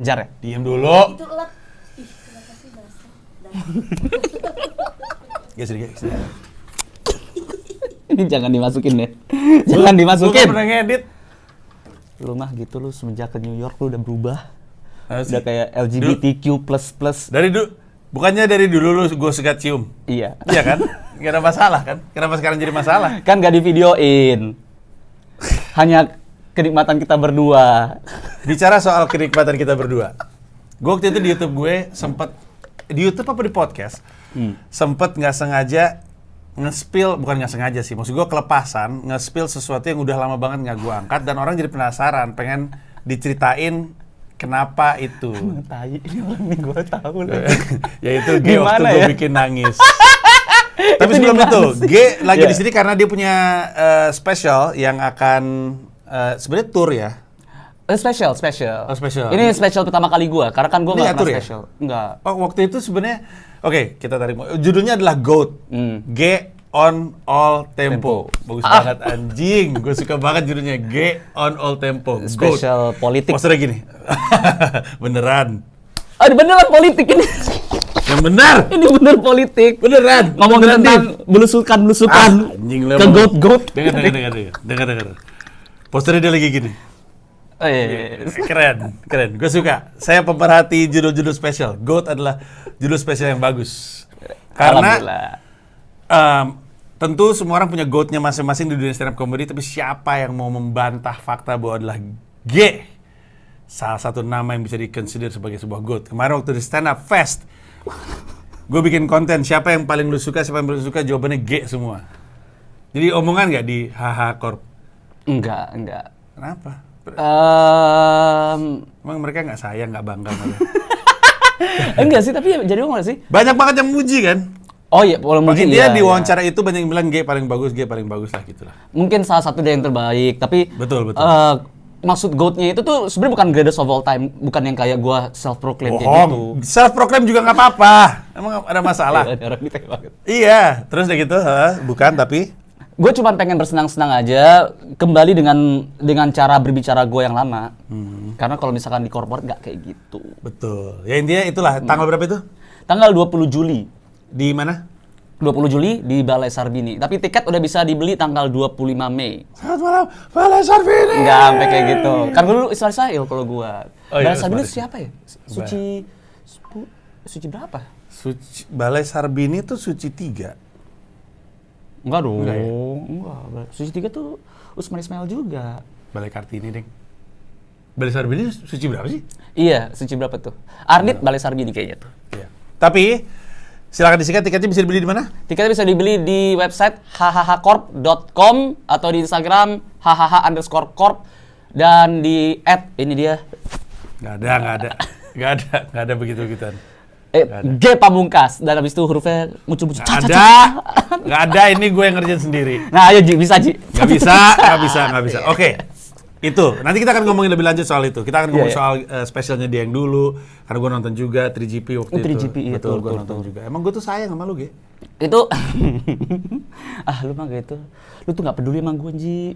Jar ya? Diam dulu. Itu elap. Ih, kenapa sih basah? Guys. Ini jangan dimasukin deh. Jangan Gue dimasukin. pernah ngedit. Lu mah gitu lu semenjak ke New York lu udah berubah. Sih? Udah kayak LGBTQ++. Dari dulu, bukannya dari dulu lu gue segat cium? Iya. Iya kan? Gak ada masalah kan? Kenapa sekarang jadi masalah? Kan gak divideoin. Hanya kenikmatan kita berdua. Bicara soal kenikmatan kita berdua. Gue waktu itu di YouTube gue sempet, di YouTube apa di podcast, sempet nggak sengaja nge-spill, bukan nggak sengaja sih, maksud gue kelepasan, nge-spill sesuatu yang udah lama banget nggak gue angkat, dan orang jadi penasaran, pengen diceritain kenapa itu. Tai, ini orang yang gue tahu lah. Yaitu G waktu Gimana gue ya? bikin nangis. Tapi Itu sebelum gimana itu, sih? G lagi Iya. di sini karena dia punya special yang akan sebenarnya tour ya. Special. Oh, special. Ini special pertama kali gue, karena kan gue Ini nggak ngatur pernah ya? special. Enggak. Oh, waktu itu sebenarnya oke, kita tarik. Judulnya adalah GOAT. G on all tempo. Bagus banget anjing. Gue suka banget judulnya G on all tempo. GOAT. Special politik. Posternya gini. Beneran. Aduh, beneran politik ini. Yang benar. Ini bener politik. Beneran. Ngomongin Beneran, tentang belusukan. Anjing Ke goat. Dengar. Posternya dia lagi gini. Oh, iya. Keren. Gue suka. Saya pemerhati judul-judul spesial. GOAT adalah judul spesial yang bagus. Karena Alhamdulillah. tentu semua orang punya GOAT-nya masing-masing di dunia stand up comedy, tapi siapa yang mau membantah fakta bahwa adalah G salah satu nama yang bisa di-consider sebagai sebuah GOAT. Kemarin waktu di stand up fest, gue bikin konten siapa yang paling lu suka, jawabannya G semua. Jadi omongan nggak di HH Corp? Enggak. Kenapa? Em, Emang mereka nggak sayang, nggak bangga sama lu? enggak sih, tapi jadi nggak sih? Banyak banget yang muji kan? Oh iya, boleh mungkin Dia iya, di iya. wawancara itu banyak yang bilang G paling bagus lah gitulah. Mungkin salah satu dari yang terbaik, tapi Betul. maksud GOAT-nya itu tuh sebenarnya bukan greatest of all time, bukan yang kayak gua self proclaim kayak gitu. Bohong. Self proclaim juga nggak apa-apa. Emang ada masalah? Ada orang gitu banget. Iya. Terus udah gitu, bukan tapi Gue cuma pengen bersenang-senang aja kembali dengan cara berbicara gue yang lama. Karena kalau misalkan di corporate nggak kayak gitu. betul. Ya intinya itulah. Tanggal berapa itu? Tanggal 20 Juli. Di mana? 20 Juli di Balai Sarbini. Tapi tiket udah bisa dibeli tanggal 25 Mei. Selamat malam, Balai Sarbini. Nggak sampai kayak gitu. Kan dulu Israel kalau gue. Oh iya, Balai Sarbini Ismail. siapa ya? Suci berapa? Balai Sarbini itu Suci 3. Enggak dong. Enggak ya? Enggak. Suci 3 tuh Usman Ismail juga. Balai Kartini, Deng. Balai Sarbini Suci berapa sih? Iya, Suci berapa tuh? Arnit Balai Sarbini kayaknya tuh. Iya. Tapi silakan disikat, tiketnya bisa dibeli di mana? Tiketnya bisa dibeli di website hhhcorp.com atau di Instagram hhh_corp dan di ini dia Nggak ada begitu-begituan. G Pamungkas dan habis itu hurufnya muncul-muncul. Nggak ada, ini gue yang ngerjain sendiri. Nah, ayo Ji, bisa Ji. Nggak bisa. Oke. Itu, nanti kita akan ngomongin lebih lanjut soal itu. Kita akan ngomong soal spesialnya dia yang dulu, karena gue nonton juga 3GP waktu itu. 3GP, iya, betul, gue betul. nonton juga. Emang gue tuh sayang sama lu, Ge. Itu lu mah gitu. Lu tuh nggak peduli sama gue, Ji.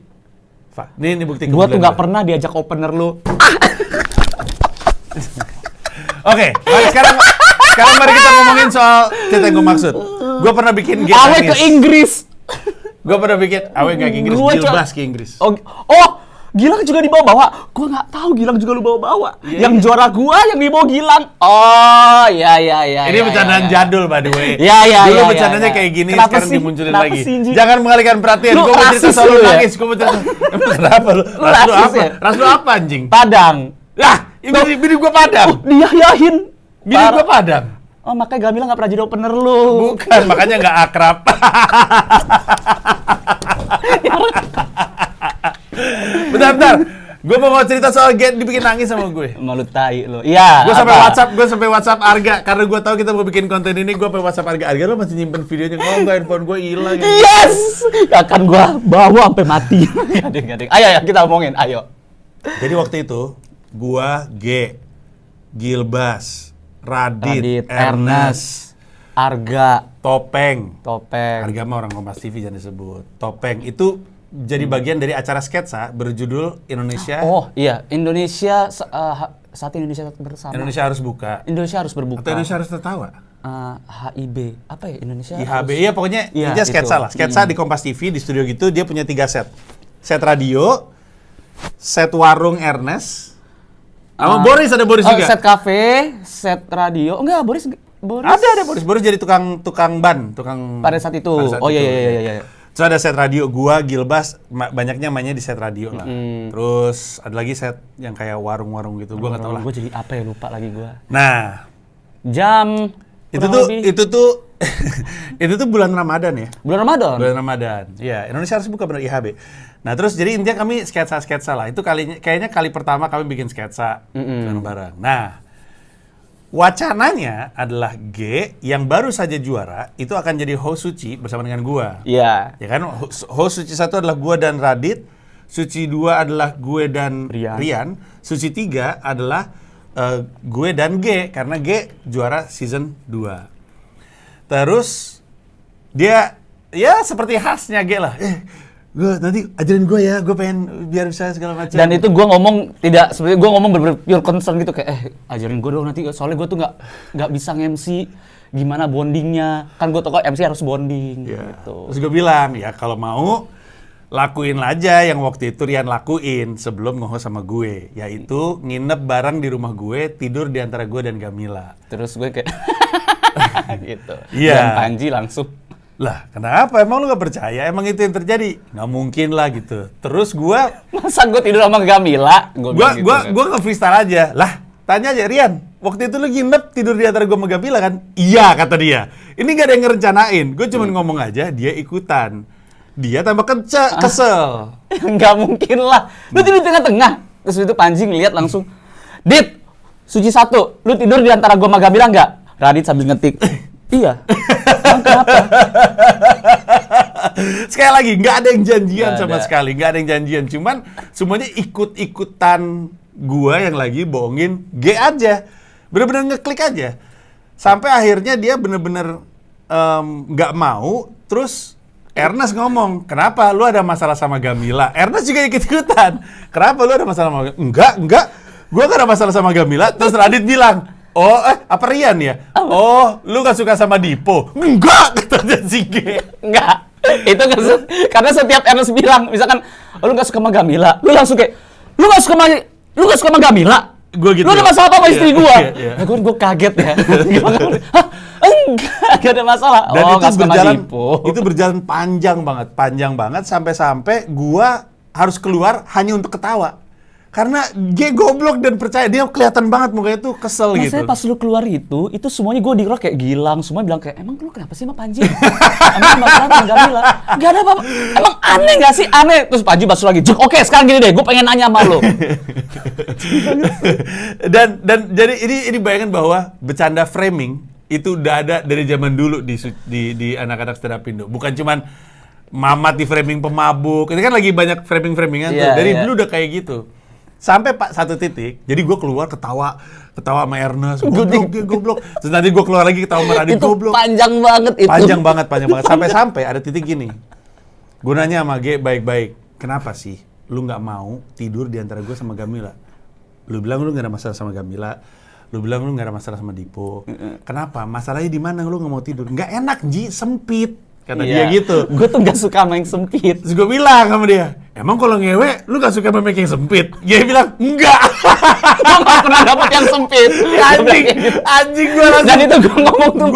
Ini bukti Gua tuh kepedulian nggak gue. pernah diajak opener lu. Oke, sekarang mari kita ngomongin soal cerita yang gue maksud. Gue pernah bikin game Awe nangis. ke Inggris. Gue pernah bikin Awe nggak ke Inggris, Gua Gilbas ke Inggris. Oh, Gilang juga dibawa-bawa. Gua nggak tahu Gilang juga lu bawa-bawa. Iya, Yang juara gua yang dibawa Gilang. Oh, iya. Ini bercandaan jadul, by the way. Iya. Dulu bercandanya kayak gini, Kenapa sekarang sih? dimunculin Kenapa lagi. sih, Ji? Jangan mengalihkan perhatian. Lu Gue mau cerita rasis soal lu lu ya? nangis. Gue mau cerita. Emang kenapa lu? Lu Ras lu rasis apa? ya? Ras lu apa, anjing? Padang. Bini gue Padang. Diyayahin. Bini gue Padang. Oh, makanya Gamila nggak pernah jadi opener lu. Bukan, makanya nggak akrab. Bentar. Gue mau cerita soal Get dibikin nangis sama gue. Malu tai lu. Iya. Gue sampai WhatsApp Arga karena gue tahu kita mau bikin konten ini. Gue sampai WhatsApp Arga lo masih nyimpen videonya. Oh enggak, handphone gue hilang. Yes. Akan gua bawa sampai mati. Gading. Ayo kita omongin. Ayo. Jadi waktu itu gua Gilbas, Radit, Ernest, Arga, Topeng. Topeng. Arga mah orang Kompas TV jangan disebut. Topeng itu jadi bagian dari acara sketsa berjudul Indonesia. Oh iya, Indonesia saat Indonesia bersama. Indonesia harus buka. Indonesia harus berbuka. Atau Indonesia harus tertawa. HIB apa ya Indonesia? IHB, iya pokoknya Iya, intinya sketsa itu. lah. Sketsa di Kompas TV di studio gitu dia punya 3 set. Set radio, set warung Ernest, sama Boris ada Boris juga. Set kafe, set radio. Enggak, Boris. Ada Boris. Boris jadi tukang ban, tukang Pada saat itu. pada saat Oh itu. iya. Terus ada set radio, gua, Gilbas, banyaknya mainnya di set radio lah. Terus ada lagi set yang kayak warung-warung gitu, gua nggak tahu lah. Gue jadi apa ya lupa lagi gue. Nah, Jam itu kurang tuh lebih. itu tuh bulan Ramadan ya. Bulan Ramadan. Bulan Ramadan. Iya, Indonesia harus buka benar IHB. Nah, terus jadi intinya kami sketsa-sketsa lah. Itu kayaknya kali pertama kami bikin sketsa bareng-bareng. Nah, wacananya adalah G yang baru saja juara itu akan jadi host Suci bersama dengan gua. Iya. Ya kan, host Suci 1 adalah gua dan Radit, Suci 2 adalah gue dan Rian, Suci 3 adalah gue dan G, karena G juara season 2. Terus dia ya seperti khasnya G lah. Gue nanti ajarin gue ya, gue pengen biar bisa segala macam. Dan itu gue ngomong tidak sebenarnya gue ngomong bener-bener pure concern gitu kayak ajarin gue dong nanti soalnya gue tuh nggak bisa nge-MC gimana bondingnya kan gue tau kok MC harus bonding Ya. gitu. Terus gue bilang ya kalau mau lakuin aja yang waktu itu Rian lakuin sebelum nge-host sama gue, yaitu nginep bareng di rumah gue, tidur di antara gue dan Gamila. Terus gue kayak gitu. Iya. Dan Panji langsung Lah, kenapa? Emang lu gak percaya? Emang itu yang terjadi? Nggak mungkin lah gitu. Terus gue masa gue tidur sama Gamila? Bilang gitu kan. gue nge-freestyle aja. Lah, tanya aja Rian, waktu itu lu nginep tidur di antara gue sama Gamila kan? Iya, kata dia. Ini gak ada yang ngerencanain. Gue cuma ngomong aja, dia ikutan. Dia tambah kesel. Nggak mungkin lah. Lu tidur di tengah-tengah. Terus itu Panji ngeliat langsung, Dit, Suci 1, lu tidur di antara gua sama Gamila nggak? Radit sambil ngetik, iya. Emang kenapa? Sekali lagi, nggak ada yang janjian Nggak sama ada. sekali. Nggak ada yang janjian. Cuman semuanya ikut-ikutan gua yang lagi bohongin G aja. Bener-bener ngeklik aja. Sampai akhirnya dia bener-bener nggak mau, terus Ernest ngomong, kenapa lu ada masalah sama Gamila? Ernest juga ikut-ikutan. Kenapa lu ada masalah sama Gamila? Enggak. Gua gak ada masalah sama Gamila. Terus Radit bilang, apa Rian ya? Oh, lu gak suka sama Dipo? Enggak, katanya si G. Enggak. Itu karena setiap Ernest bilang, misalkan, lu nggak suka sama Gamila, lu langsung kayak, lu nggak suka sama Gamila? Gua gitu. Lu ada masalah apa sama istri gua? Iya. Nah, gue kaget ya. Hah? Enggak, gak ada masalah. Dan itu nggak suka sama berjalan, Dipo. itu berjalan panjang banget sampai gua harus keluar hanya untuk ketawa. Karena G goblok dan percaya, dia kelihatan banget mukanya tuh kesel gitu. Maksudnya pas lu keluar itu semuanya gue di rock kayak Gilang, semua bilang kayak, emang lu kenapa sih sama Panji? Emang masalah sama Gamila? Gak ada apa-apa. Emang aneh gak sih? Aneh. Terus Panji basuh lagi, Juk, oke sekarang gini deh, gue pengen nanya sama lu. dan jadi ini bayangkan bahwa bercanda framing itu udah ada dari zaman dulu di anak-anak stand up Indo. Bukan cuman Mamat di framing pemabuk. Ini kan lagi banyak framing-framingan tuh. Iya, Dari iya. dulu udah kayak gitu. Sampai satu titik, jadi gue keluar ketawa sama Ernest, goblok. Terus nanti gue keluar lagi ketawa sama Radit, Itu goblok. panjang banget itu. Panjang banget. Sampai ada titik gini. Gue nanya sama G baik-baik, kenapa sih lu nggak mau tidur di antara gue sama Gamila? Lu bilang lu nggak ada masalah sama Gamila, lu bilang lu nggak ada masalah sama Dipo. Kenapa? Masalahnya di mana lu nggak mau tidur? Nggak enak, Ji, sempit. Kata dia gitu. Gue tuh gak suka sama yang sempit. Terus gue bilang sama dia, emang kalau ngewe, lu gak suka sama yang sempit? Dia bilang, enggak. Gue gak pernah dapet yang sempit. Anjing gue langsung. Dan itu gue ngomong tuh.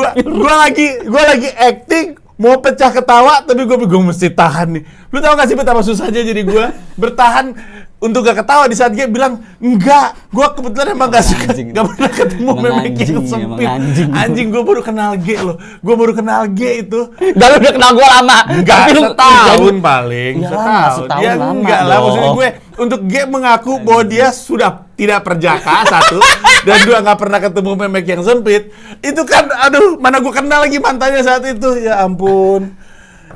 Gue lagi acting, mau pecah ketawa, tapi gue mesti tahan nih. Lu tau gak sih betapa susahnya jadi gue bertahan untuk gak ketawa di saat dia bilang, enggak, gue kebetulan emang gak suka, gak pernah ketemu memek yang sempit. Anjing, gue baru kenal G loh. Gue baru kenal G itu. Dan lu udah kenal gue lama. Enggak, Tapi lu- setahun paling. Ya lama, setahun Dia lama enggak lah, dong. maksudnya gue untuk G mengaku bahwa dia sudah tidak perjaka, satu, dan dua nggak pernah ketemu memek yang sempit. Itu kan, aduh, mana gue kenal lagi mantannya saat itu, ya ampun.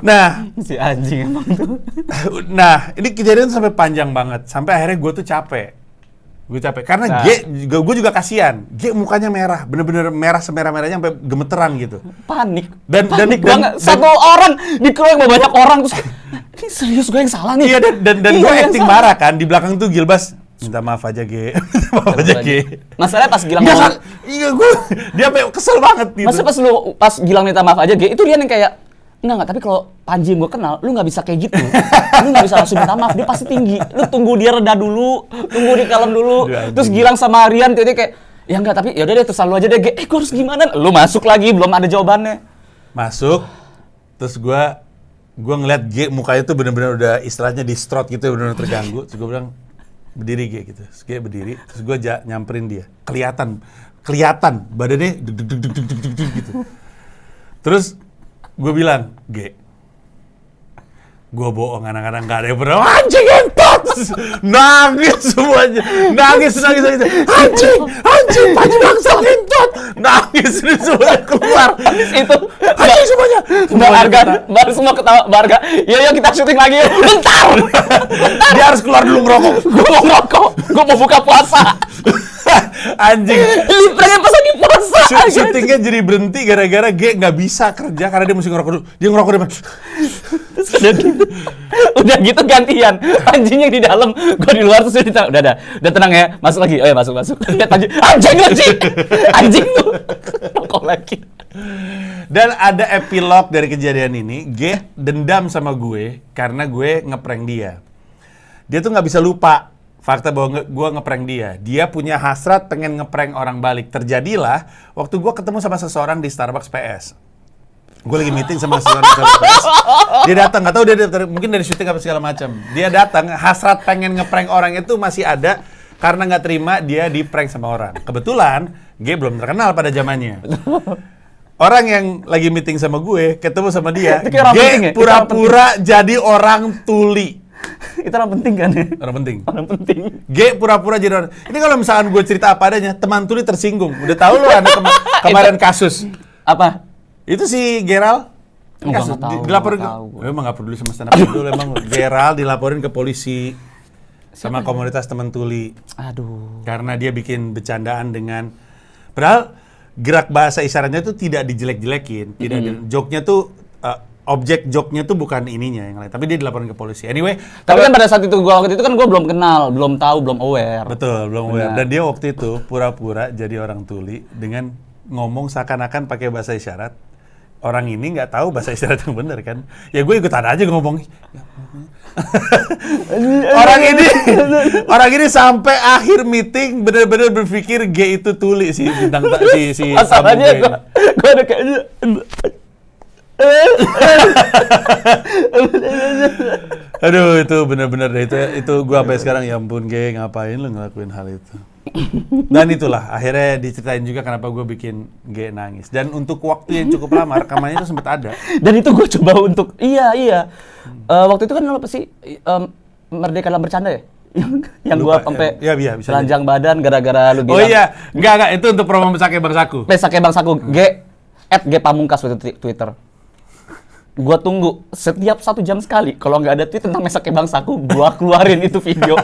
Nah, Si anjing emang tuh. nah ini kejadian sampai panjang banget, sampai akhirnya gue tuh capek Gue capek karena Nah. gue juga kasihan. G mukanya merah, bener-bener merah semerah-merahnya sampai gemeteran gitu. Panik. Dan banget. Satu orang dikeroyok sama banyak orang terus ini serius gue yang salah nih. Iya dan Iya, gue yang acting salah. marah kan di belakang tuh Gilbas minta maaf aja G, minta maaf aja G. Masalahnya pas Gilang Nggak, ngomong, iya gue dia sampai kesel banget gitu. masa pas Gilang minta maaf aja, itu dia yang kayak enggak, tapi kalau Panji yang gue kenal, lu nggak bisa kayak gitu. Lu nggak bisa langsung minta maaf, dia pasti tinggi. Lu tunggu dia reda dulu, tunggu dia kalem dulu. Aduh, anjing. Terus Gilang sama Rian dia kayak, ya enggak, tapi yaudah deh terserah lu aja deh, gue harus gimana? Lu masuk lagi, belum ada jawabannya. Masuk, terus gue ngeliat G mukanya tuh bener-bener udah istilahnya distraught gitu, bener-bener terganggu. Terus gue bilang, berdiri G gitu. Terus G berdiri, terus gue nyamperin dia. Kelihatan badannya deg gitu. Terus gue bilang, G, gue bohong anak-anak gak ada yang pernah anjing entot. Nangis semuanya, nangis. Anjing, Panji bangsa entot. Nangis semuanya keluar. Itu Anjing semuanya. Mbak Arga, baru semua ketawa, Mbak Arga, yuk kita syuting lagi yuk. Bentar! Dia harus keluar dulu ngerokok. Gue mau ngerokok, gue mau buka puasa. Anjing. Listriknya pas lagi puasa. Syutingnya jadi berhenti gara-gara G nggak bisa kerja karena dia mesti ngerokok dulu. Dia ngerokok depan. Terus udah gitu gantian. Anjing yang di dalam, gue di luar terus dia udah tenang ya, masuk lagi. Oh ya masuk. Lihat anjing lagi. Anjing tuh. Rokok lagi. Dan ada epilog dari kejadian ini. G dendam sama gue karena gue ngeprank dia. Dia tuh nggak bisa lupa fakta bahwa gue ngeprank dia. Dia punya hasrat pengen ngeprank orang balik. Terjadilah waktu gue ketemu sama seseorang di Starbucks PS. Gue lagi meeting sama seseorang di Starbucks PS. Dia datang, nggak tahu dia mungkin dari syuting apa segala macam. Dia datang, hasrat pengen ngeprank orang itu masih ada karena nggak terima dia di prank sama orang. Kebetulan G belum terkenal pada zamannya. Orang yang lagi meeting sama gue ketemu sama dia, Itu kayak orang penting G ya? pura-pura jadi orang tuli. Itu orang penting kan ya? Orang penting. Orang penting. G pura-pura jadi orang. Ini kalau misalkan gue cerita apa adanya, teman tuli tersinggung. Udah tahu lo ada kemarin kasus. Apa? Itu si Geral. Enggak, Kasus nggak tahu, dilaporin nggak ke. tahu gue. Gue emang nggak peduli sama stand up dulu. Emang Geral dilaporin ke polisi sama komunitas teman tuli Aduh. karena dia bikin bercandaan dengan. Padahal gerak bahasa isyaratnya itu tidak dijelek-jelekin, tidak joke-nya tuh objek joke-nya tuh bukan ininya yang lain, tapi dia dilaporin ke polisi. Anyway, Tapi kan pada saat itu waktu itu kan gue belum kenal, belum tahu, belum aware. betul, belum aware. Benar. Dan dia waktu itu pura-pura jadi orang tuli dengan ngomong seakan-akan pakai bahasa isyarat. Orang ini nggak tahu bahasa isyarat yang benar kan? Ya gue ikutan aja ngomong. orang ini sampai akhir meeting benar-benar berpikir G itu tuli si bintang si Masalahnya Samu gue ada kayaknya. Aduh itu benar-benar deh itu gue sampai sekarang ya ampun G ngapain lu ngelakuin hal itu. Dan itulah akhirnya diceritain juga kenapa gue bikin G nangis. Dan untuk waktu yang cukup lama rekamannya itu sempat ada. Dan itu gue coba untuk iya. Waktu itu kan apa sih Merdeka dalam Bercanda ya? yang gue Lupa, sampai ya, bisa telanjang badan gara-gara lu bilang. Oh iya, enggak itu untuk promo Mesake Bangsaku. Pesake Bangsaku @G Pamungkas waktu Twitter. Gua tunggu setiap 1 jam sekali kalau nggak ada tweet tentang Mesake Bangsaku, gua keluarin itu video.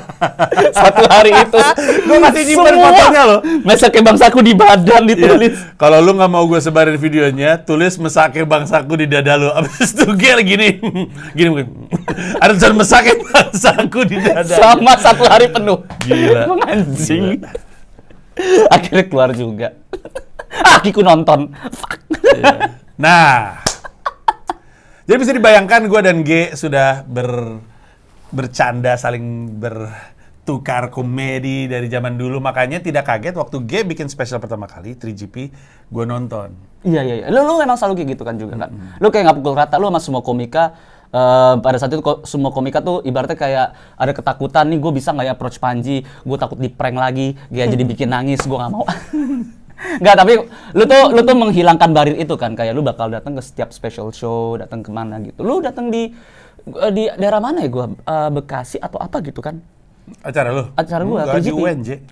Satu hari itu Gua masih nyimpen fotonya loh. Mesake Bangsaku di badan ditulis. Iya. Kalau lu nggak mau gue sebarin videonya, tulis Mesake Bangsaku di dada lu. Abis itu gue gini mungkin. Ada tulisan Mesake Bangsaku di dada. Sama 1 hari penuh. Gila. Emang anjing. Akhirnya keluar juga. Akiku nonton. Fuck. Iya. Nah, jadi bisa dibayangkan gue dan G sudah bercanda, saling bertukar komedi dari zaman dulu. Makanya tidak kaget waktu G bikin spesial pertama kali, 3GP, gue nonton. Iya. Lu emang selalu kayak gitu kan juga kan. Lu kayak nggak pukul rata lu sama semua komika. Pada saat itu semua komika tuh ibaratnya kayak ada ketakutan nih, gue bisa nggak ya approach Panji, gue takut di prank lagi, dia jadi bikin nangis, gue nggak mau. Nggak, tapi lu tuh menghilangkan barir itu kan, kayak lu bakal datang ke setiap special show, datang kemana gitu. Lu datang di daerah mana ya, Bekasi atau apa gitu kan? Acara lu? Acara gua, Enggak, di 3GP.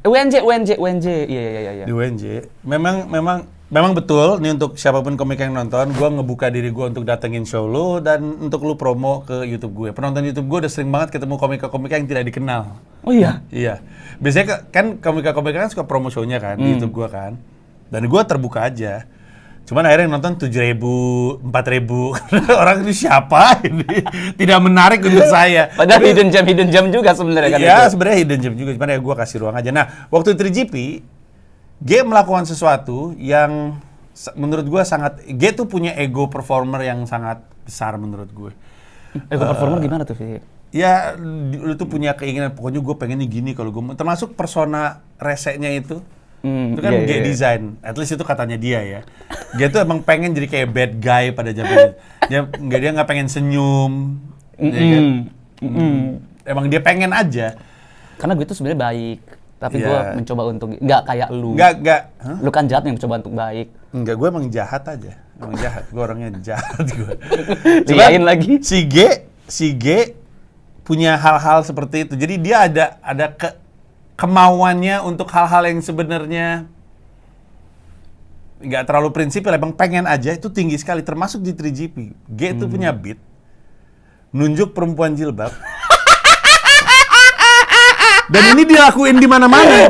UNJ. UNJ, iya. Di UNJ. Memang memang betul, nih untuk siapapun komik yang nonton, gue ngebuka diri gue untuk datengin show lu dan untuk lu promo ke YouTube gue. Penonton YouTube gue udah sering banget ketemu komika-komika yang tidak dikenal. Oh iya? Iya. Biasanya kan komika-komika kan suka promo show-nya kan di YouTube gue kan. Dan gue terbuka aja. Cuman akhirnya yang nonton 7.000, 4.000. Orang ini siapa ini? Tidak menarik untuk saya. Padahal hidden gem juga sebenarnya kan Iya, itu. sebenarnya hidden gem juga. Cuman ya gue kasih ruang aja. Nah, waktu 3GP, G melakukan sesuatu yang menurut gue sangat... G tuh punya ego performer yang sangat besar menurut gue. Ego performer gimana tuh, Vi? Ya, lu tuh punya keinginan, pokoknya gue pengennya gini kalau gue... Termasuk persona resenya itu. Itu kan G design, at least itu katanya dia ya. Dia tuh emang pengen jadi kayak bad guy pada zaman itu. Dia nggak pengen senyum, ya kan? Emang dia pengen aja. Karena gue tuh sebenarnya baik, tapi Iya. gue mencoba untuk nggak kayak lu. Nggak. Hah? Lu kan jahat yang mencoba untuk baik. Enggak, gue emang jahat aja. Emang jahat, gue orangnya jahat gue. Liain lagi. Si G punya hal-hal seperti itu. Jadi dia ada kemauannya untuk hal-hal yang sebenarnya nggak terlalu prinsipil, emang pengen aja, itu tinggi sekali, termasuk di 3GP. G itu punya beat, nunjuk perempuan jilbab. Dan ini dilakuin di mana-mana.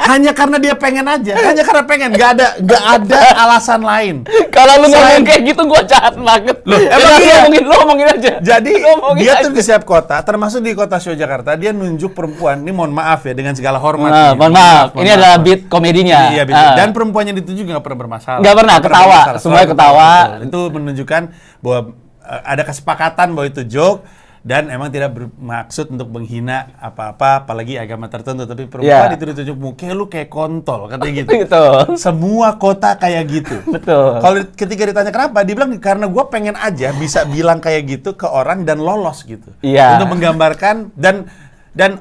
Hanya karena dia pengen aja, hanya karena pengen, nggak ada alasan lain. Kalau lu Selain- ngomong kayak gitu, gue jahat banget. Loh, Ya, emang iya? lu ngomongin aja. Jadi Lu ngomongin dia aja. tuh di setiap kota, termasuk di kota show Jakarta, dia nunjuk perempuan. Ini mohon maaf ya, dengan segala hormat. Nah, nih. mohon maaf. Mohon Ini maaf. adalah beat komedinya. Iya, beat. Ah. Dan perempuan yang dituju nggak pernah bermasalah. Nggak pernah, ketawa. bermasalah. Semuanya Selalu ketawa. betul. Itu menunjukkan bahwa ada kesepakatan bahwa itu joke dan emang tidak bermaksud untuk menghina apa-apa, apalagi agama tertentu. Tapi perempuan Iya. itu ditunjuk muka lu kayak kontol, katanya gitu. Gitu. Semua kota kayak gitu. Betul. Kalau ketika ditanya kenapa, dia bilang karena gue pengen aja bisa bilang kayak gitu ke orang dan lolos gitu. Iya. Untuk menggambarkan dan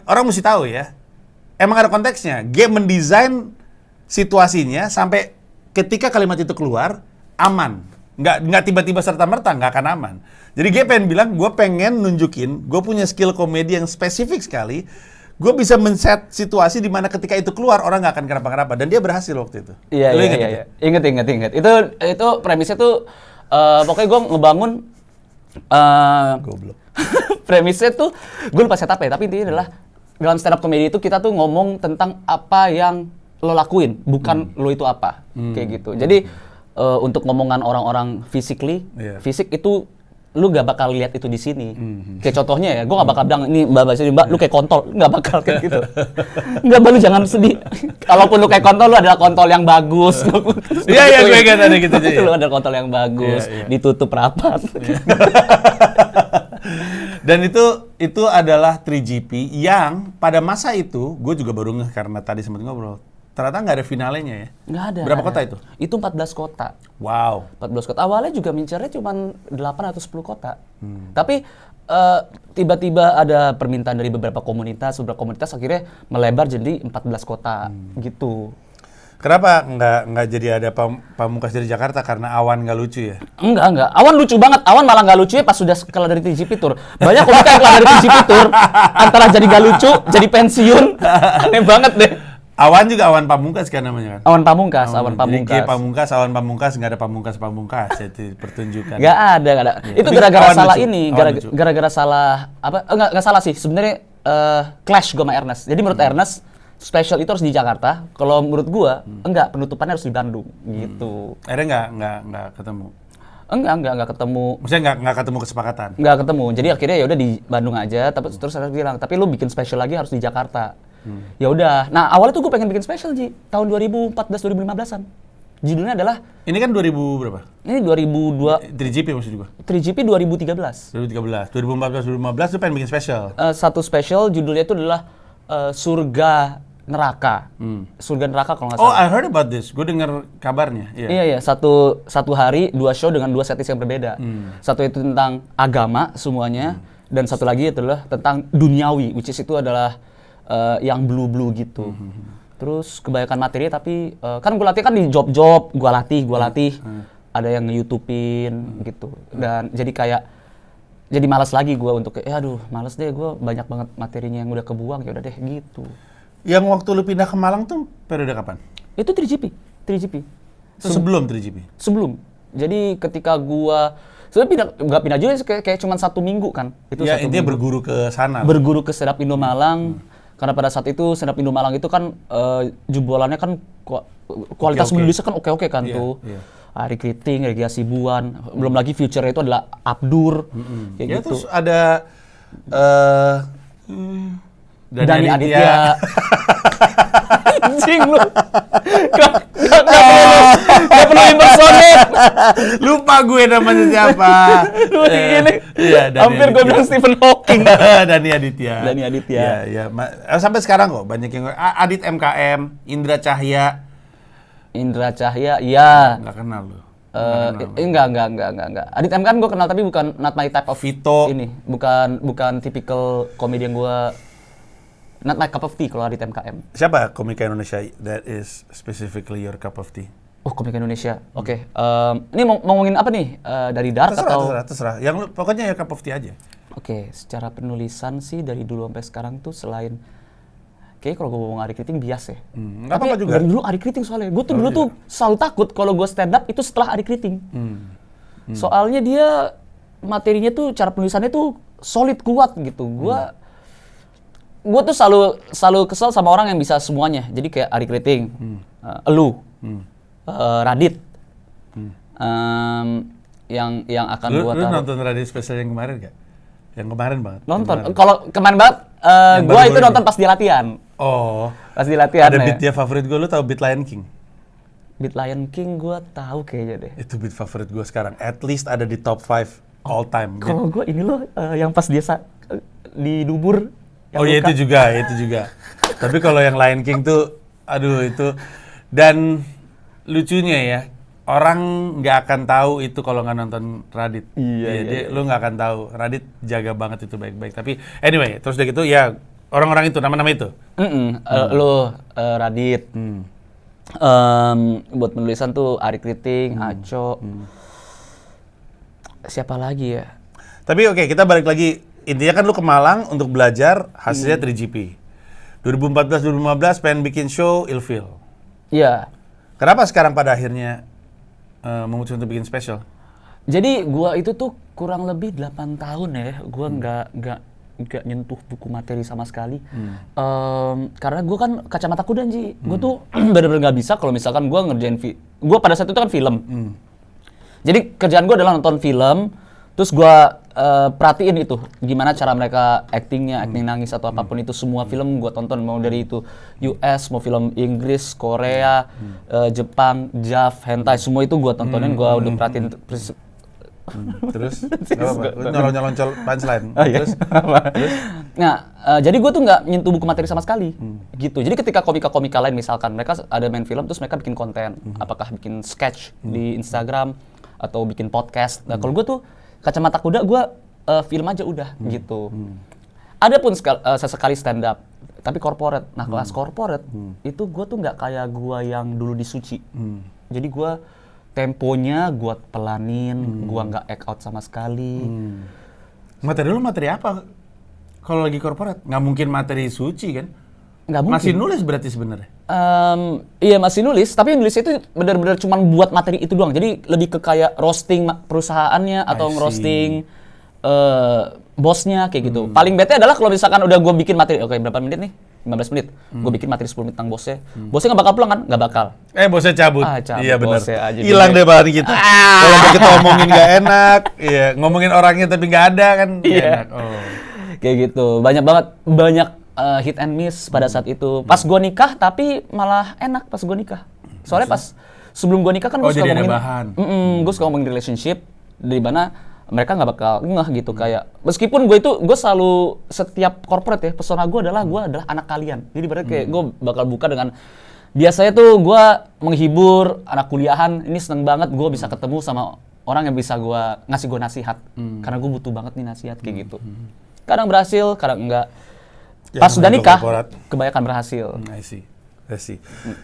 orang mesti tahu ya. Emang ada konteksnya. G mendesain situasinya sampai ketika kalimat itu keluar aman. Nggak tiba-tiba serta-merta nggak akan aman. Jadi G pengen bilang, gue pengen nunjukin, gue punya skill komedi yang spesifik sekali. Gue bisa men-set situasi di mana ketika itu keluar orang nggak akan kenapa-kenapa. Dan dia berhasil waktu itu. Iya, Lu iya, ingat iya, itu? iya. Ingat. Itu premisnya tuh pokoknya gue ngebangun Goblok. premisnya tuh gue lupa setup ya, tapi intinya adalah dalam stand up comedy itu kita tuh ngomong tentang apa yang lo lakuin, bukan lo itu apa. Kayak gitu. Jadi untuk ngomongan orang-orang physically, Iya. fisik itu lu gak bakal lihat itu di sini. Kayak contohnya ya, gue gak bakal bilang ini mbak lu kayak kontol, nggak bakal kayak gitu. Nggak, Mbak, lu jangan sedih. Kalaupun lu kayak kontol, lu adalah kontol yang bagus. Iya, gue ingat ada gitu. Lu adalah kontol yang bagus, Iya, iya. ditutup rapat. Dan itu adalah 3GP yang pada masa itu gue juga baru ngeh karena tadi sempat ngobrol. Ternyata nggak ada finalenya ya. Nggak ada. Berapa nggak kota ada. itu? Itu 14 kota. Wow. 14 kota. Awalnya juga mincernya cuma 8 atau 10 kota. Tapi tiba-tiba ada permintaan dari beberapa komunitas akhirnya melebar jadi 14 kota gitu. Kenapa nggak jadi ada pamungkas dari Jakarta karena Awan nggak lucu ya? Enggak. Awan lucu banget. Awan malah nggak lucu ya pas sudah keluar dari 3GP Tour. Banyak komika yang keluar dari 3GP Tour antara jadi nggak lucu, jadi pensiun. Aneh banget deh. Awan juga Awan Pamungkas kan namanya kan? Awan Pamungkas. Jadi G Pamungkas, Awan Pamungkas, nggak ada Pamungkas itu pertunjukan. Nggak ada. Itu Tapi gara-gara Awan salah lucu. ini, Awan lucu. gara-gara salah apa? Nggak salah sih. Sebenarnya clash gue sama Ernest. Jadi menurut Ernest special itu harus di Jakarta. Kalau menurut gue enggak, penutupannya harus di Bandung gitu. Akhirnya nggak ketemu. Enggak ketemu. Maksudnya nggak ketemu kesepakatan. Nggak ketemu. Jadi akhirnya ya udah di Bandung aja. Tapi terus Ernest bilang, tapi lu bikin special lagi harus di Jakarta. Ya udah. Nah awalnya tuh gue pengen bikin special tahun 2014-2015an. Judulnya adalah Ini kan 2000 berapa? ini 2002 3GP maksud juga. 3GP 2013. 2013, 2014 tuh pengen bikin spesial. Satu special judulnya itu adalah Surga Neraka. Surga Neraka kalau nggak Oh, salah. I heard about this. Gue dengar kabarnya. Iya. Iya, satu hari 2 show dengan 2 setlist yang berbeda. Satu itu tentang agama semuanya, dan satu lagi adalah tentang duniawi, which is itu adalah yang blue gitu. Terus kebanyakan materi tapi kan gue latih kan di job-job, gue latih. Ada yang nge-YouTubein gitu. Dan jadi malas lagi gue untuk aduh, malas deh, gue banyak banget materinya yang udah kebuang, ya udah deh gitu. Yang waktu lu pindah ke Malang tuh periode kapan? Itu 3GP. 3GP. Itu sebelum 3GP? Sebelum. Jadi ketika gua sebenarnya nggak pindah juga sih, kayak cuma 1 minggu kan. Itu Ya, 1 intinya minggu. berguru ke sana. Berguru ke Stand Up Indo Malang. Karena pada saat itu Stand Up Indo Malang itu kan jebolannya kan kualitas Oke. menulisnya kan oke-oke kan Iya, tuh. iya. Ari Kriting, Regi Hasibuan, belum lagi future itu adalah Abdur, kayak Ya, gitu. terus ada Dani Aditya. Anjing lu. Gak perlu impersonate. Lupa gue namanya siapa. Lu gini. Iya, Dani Hampir gue Aditya. bilang Stephen Hawking. Dani Aditya. Dani Aditya. Iya, iya. Sampai sekarang kok banyak yang Adit MKM, Indra Cahya. Indra Cahya, ya. Nggak kenal lu. Enggak. Adit M kan gue kenal tapi bukan not my type of Vito. ini. Bukan typical komedian gue. Not my cup of tea kalau Adit MKM. Siapa komika Indonesia that is specifically your cup of tea? Oh, komik Indonesia. Oke. Ini mau ngomongin apa nih? Dari dark atau? Terserah. Yang lu, pokoknya your cup of tea aja. Oke, secara penulisan sih dari dulu sampai sekarang tuh selain kayaknya kalau gue ngomong Ari Kriting bias ya. Nggak Tapi apa-apa juga. dari dulu Ari Kriting soalnya. Gue tuh dulu tuh selalu takut kalau gue stand up itu setelah Ari Kriting. Soalnya dia materinya tuh cara penulisannya tuh solid kuat gitu. Gue tuh selalu kesel sama orang yang bisa semuanya. Jadi kayak Ari Kriting, elu, Radit, yang akan Lu gue taruh. nonton radio spesial yang kemarin gak? Yang kemarin banget. Nonton. Yang kemarin. Kalau kemarin banget, Yang gue baru-baru itu nonton ini. pas dia latihan. Oh. Pas dia latihan Ada ya. beat dia favorit gue, lu tau beat Lion King? Beat Lion King gue tahu kayaknya deh. Itu beat favorit gue sekarang. At least ada di top 5 all time. Kalau gue ini loh yang pas dia di dubur. yang Oh iya luka. itu juga. Tapi kalau yang Lion King tuh, aduh itu. Dan lucunya ya, orang nggak akan tahu itu kalau nggak nonton Radit. Iya. Lu nggak akan tahu. Radit jaga banget itu baik-baik. Tapi anyway, terus udah gitu ya orang-orang itu, nama-nama itu. Lo Radit. Buat penulisan tuh Ari Kriting, Aco. Siapa lagi ya? Tapi oke, kita balik lagi. Intinya kan lu ke Malang untuk belajar, hasilnya 3GP. 2014-2015 pengen bikin show Ilfil. Iya. Kenapa sekarang pada akhirnya memutuskan untuk bikin special? Jadi gua itu tuh kurang lebih 8 tahun ya. Gua nggak nyentuh buku materi sama sekali. Karena gua kan kacamata kuda Ji. Gua tuh bener-bener nggak bisa kalau misalkan gua ngerjain gua pada saat itu kan film. Jadi kerjaan gua adalah nonton film, terus gua perhatiin itu gimana cara mereka actingnya, acting nangis atau apapun itu, semua film gua tonton, mau dari itu US, mau film Inggris, Korea, Jepang, Jav, hentai, semua itu gua tontonin, gua udah perhatiin Terus? Gak apa-apa, lu nyolong-nyolong punchline. Oh, iya. Terus? Nah, jadi gue tuh nggak nyentuh buku materi sama sekali, gitu. Jadi ketika komika-komika lain misalkan mereka ada main film, terus mereka bikin konten, apakah bikin sketch di Instagram atau bikin podcast. Nah, kalau gue tuh kacamata kuda, gue film aja udah, gitu. Ada pun sesekali stand up, tapi corporate. Nah, kelas corporate itu gue tuh nggak kayak gue yang dulu di Suci. Jadi gue temponya gue pelanin, gue nggak act out sama sekali. Materi lu materi apa? Kalau lagi corporate? Nggak mungkin materi suci kan? Nggak mungkin. Masih nulis berarti sebenarnya? Iya masih nulis, tapi nulis itu benar-benar cuma buat materi itu doang. Jadi lebih ke kayak roasting perusahaannya atau I see. ngerosting bosnya kayak gitu. Paling bete adalah kalau misalkan udah gue bikin materi, oke berapa menit nih? 15 menit. Gue bikin materi 10 menit tentang bosnya. Bosnya nggak bakal pulang kan? Nggak bakal. Bosnya cabut. Cabut, Iya benar. bosnya aja Hilang dulu. deh bahan kita. Kalau kita ngomongin nggak enak, iya ngomongin orangnya tapi nggak ada kan? Nggak Iya. enak. Oh. Kayak gitu. Banyak hit and miss pada saat itu. Pas gue nikah tapi malah enak pas gue nikah. Soalnya pas sebelum gue nikah kan gue Oh, suka jadi ada ngomongin bahan. gue suka ngomongin relationship di mana mereka nggak bakal ngeh gitu kayak meskipun gue selalu setiap corporate ya persona gue adalah anak kalian. Jadi berarti kayak gue bakal buka dengan biasanya tuh gue menghibur anak kuliahan, ini seneng banget gue bisa ketemu sama orang yang bisa ngasih gue nasihat karena gue butuh banget nih nasihat kayak gitu. Kadang berhasil, kadang enggak. Ya, Pas sudah untuk nikah, corporate. kebanyakan berhasil. I see.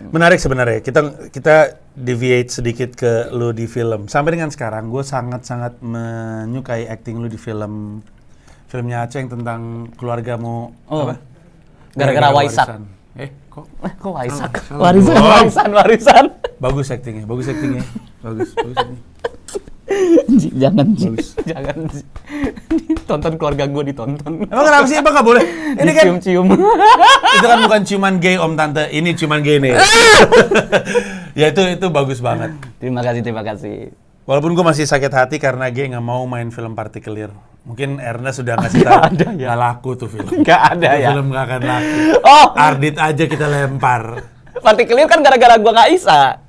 Menarik sebenarnya. Kita deviate sedikit ke lu di film. Sampai dengan sekarang, gue sangat-sangat menyukai acting lu di filmnya Aceh yang tentang keluargamu apa? Gara-gara Waisak. warisan. Kok? Kok Waisak? Salah. Warisan. Bagus actingnya. Bagus, bagus acting. Jangan, Bagus. jangan. Tonton keluarga gue ditonton. Emang kenapa sih? Emang nggak boleh? Ini kan Cium-cium. itu kan bukan ciuman gay om tante, ini ciuman gay nih. Ya itu bagus banget. Terima kasih. Walaupun gue masih sakit hati karena gay nggak mau main film Partikelir. Mungkin Ernest sudah ngasih Nggak tahu ada ya. nggak laku tuh film. Nggak ada Itu ya. film nggak akan laku. Oh, Ardit aja kita lempar. partikelir kan gara-gara gue nggak bisa.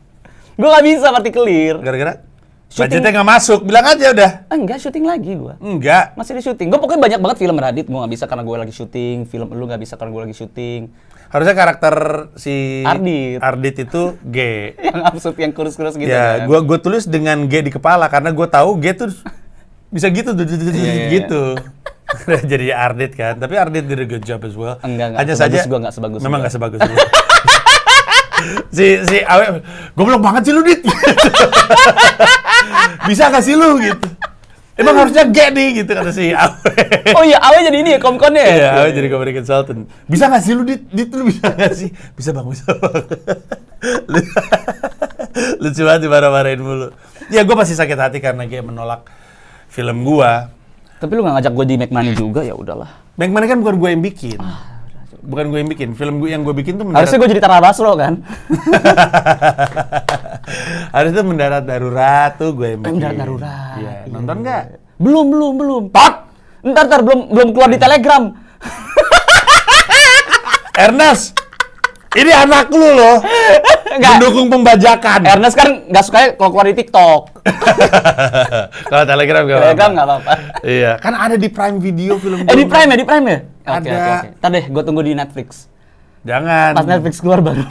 Gue nggak bisa partikelir. Gara-gara Syuting. budgetnya nggak masuk. Bilang aja udah. Enggak, syuting lagi gue. Enggak. Masih di syuting. Gue pokoknya banyak banget film Radit. Gue nggak bisa karena gue lagi syuting. Film lu nggak bisa karena gue lagi syuting. Harusnya karakter si Ardit. itu gay. Yang absurd, yang kurus-kurus gitu Ya, kan. gua tulis dengan G di kepala karena gue tahu G tuh bisa gitu Iya. gitu. Jadi Ardit kan, tapi Ardit did a good job as well. Enggak, Hanya sebagus saja gua, nggak sebagus memang gua. nggak sebagus gua. si Awe, goblok banget sih lu Dit. Bisa nggak sih lu gitu? Emang harusnya G nih gitu kata si Awe. Oh iya, Awe jadi ini ya, komkonnya ya? Iya, Awe jadi comedy consultant. Bisa nggak sih lu Dit? Dit lu bisa nggak sih? Bisa bang. Lucu banget dimarah-marahin mulu. Ya gue masih sakit hati karena dia menolak film gua. Tapi lu nggak ngajak gue di Make Money juga, ya udahlah. Bank Money kan bukan gue yang bikin. Bukan gue yang bikin. Film gue yang gue bikin tuh Harusnya gue jadi Tara Basro kan? Harusnya mendarat darurat tuh gue yang bikin. Mendarat darurat. Iya. Nonton nggak? Belum. Ntar belum keluar di Telegram. Ernest, ini anak lu loh. Nggak. Mendukung pembajakan. Ernest kan nggak suka kalau keluar di TikTok. Kalau Telegram nggak Telegram nggak apa-apa. Iya, kan ada di Prime Video film gue. Di Prime ya? Oke. Ada. Ntar deh, gue tunggu di Netflix. Jangan. Pas Netflix keluar baru.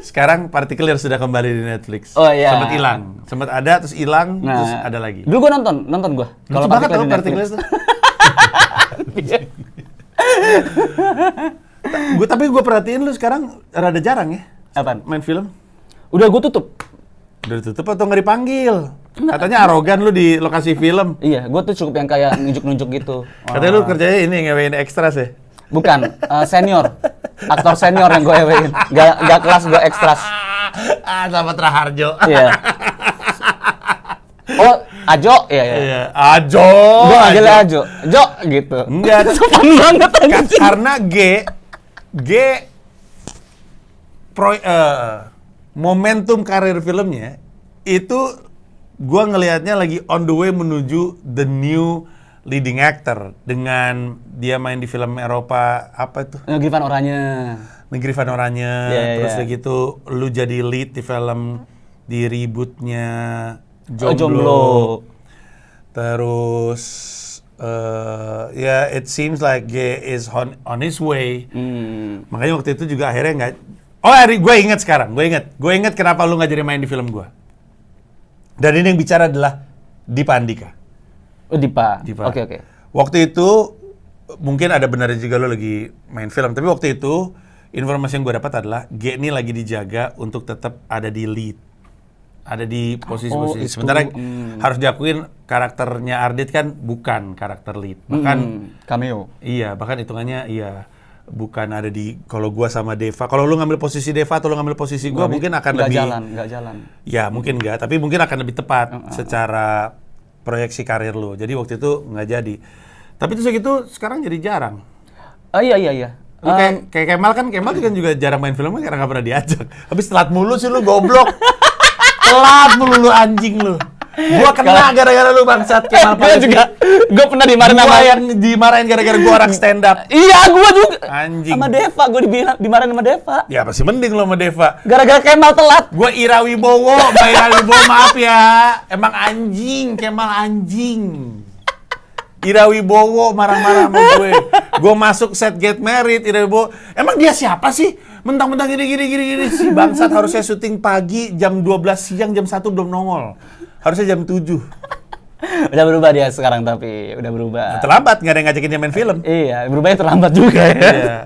Sekarang Partikelir sudah kembali di Netflix. Oh, iya. Sempat hilang. Sempat ada, terus hilang, terus ada lagi. Dulu gue nonton gue. Lucu banget tau Partikelir tuh. Tapi gue perhatiin lu sekarang rada jarang ya Apaan? main film. Udah gue tutup. Udah ditutup atau nggak dipanggil? Katanya arogan lu di lokasi film. Iya, gue tuh cukup yang kayak nunjuk-nunjuk gitu. Katanya lu kerjanya ini ngewein ekstras ya? Bukan, senior. Aktor senior yang gue ewein. Gak kelas gue ekstras. Sama Traharjo. Iya. Oh, Ajo? Iya. Iya. Ajo. Gue manggilnya Ajo. Jo, gitu. Enggak. Sopan banget anjing. Karena momentum karir filmnya itu gua ngelihatnya lagi on the way menuju the new leading actor dengan dia main di film Eropa apa itu Negeri Van Oranye. Negeri Van Oranye, Iya, terus iya. udah gitu lu jadi lead di film di rebootnya Oh, Jomblo. Terus ya it seems like G is on his way. Makanya waktu itu juga akhirnya nggak. Oh, gue inget sekarang. Gue inget kenapa lu nggak jadi main di film gue. Dan ini yang bicara adalah Dipa Andika. Oh, Dipa. Dipa. Oke. Waktu itu mungkin ada benarnya juga lu lagi main film. Tapi waktu itu informasi yang gue dapat adalah G ini lagi dijaga untuk tetap ada di lead. Ada di posisi-posisi. itu. Sementara harus diakuin karakternya Ardit kan bukan karakter lead. Bahkan cameo. iya, bahkan hitungannya iya bukan ada di kalau gua sama Deva. Kalau lu ngambil posisi Deva atau lu ngambil posisi gua mungkin akan lebih Nggak jalan. ya, mungkin enggak, tapi mungkin akan lebih tepat secara proyeksi karir lu. Jadi waktu itu nggak jadi. Tapi terus gitu sekarang jadi jarang. Oh iya. Lu kayak Kemal kan juga jarang main film karena nggak pernah diajak. Habis telat mulu sih lu goblok. Telat mulu lu anjing lu. Gua kena gara-gara lu bangsat Kemal Gue juga, gue pernah dimarahin Gua sama yang dimarahin gara-gara gua orang stand up. Iya, gue juga. Anjing. Sama Deva, gue dimarahin sama Deva. Ya pasti mending lo sama Deva. Gara-gara Kemal telat. Gua Ira Wibowo, Mbak Ira Wibowo maaf ya. Emang anjing, Kemal anjing. Ira Wibowo marah-marah sama gue. Gue masuk set Get Married, Ira Wibowo. Emang dia siapa sih? Mentang-mentang gini. Si bangsat harusnya syuting pagi jam 12 siang, jam 1 belum nongol. Harusnya jam 7. Udah berubah dia sekarang tapi, udah berubah. Terlambat, nggak ada yang ngajakin dia main film. Iya, berubahnya terlambat juga ya. Iya.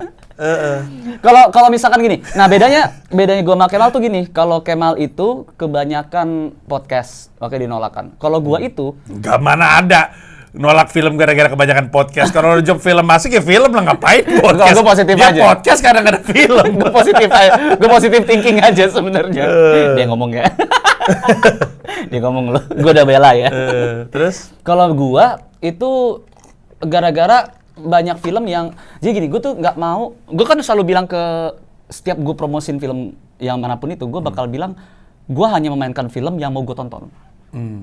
Kalau misalkan gini, nah bedanya gue sama Kemal tuh gini, kalau Kemal itu kebanyakan podcast, oke dinolakan. Kalau gue itu, Gak mana ada. nolak film gara-gara kebanyakan podcast. Kalau job film asik ya film lah, ngapain podcast? Gue positif Dia aja. podcast karena nggak ada film. Gue positif thinking aja sebenarnya. Dia ngomong ya. Dia ngomong lo. Gue udah bela ya. Terus? Kalau gua itu gara-gara banyak film yang jadi gini, gue tuh nggak mau, gue kan selalu bilang ke setiap gue promosin film yang manapun itu, gue bakal bilang gue hanya memainkan film yang mau gue tonton,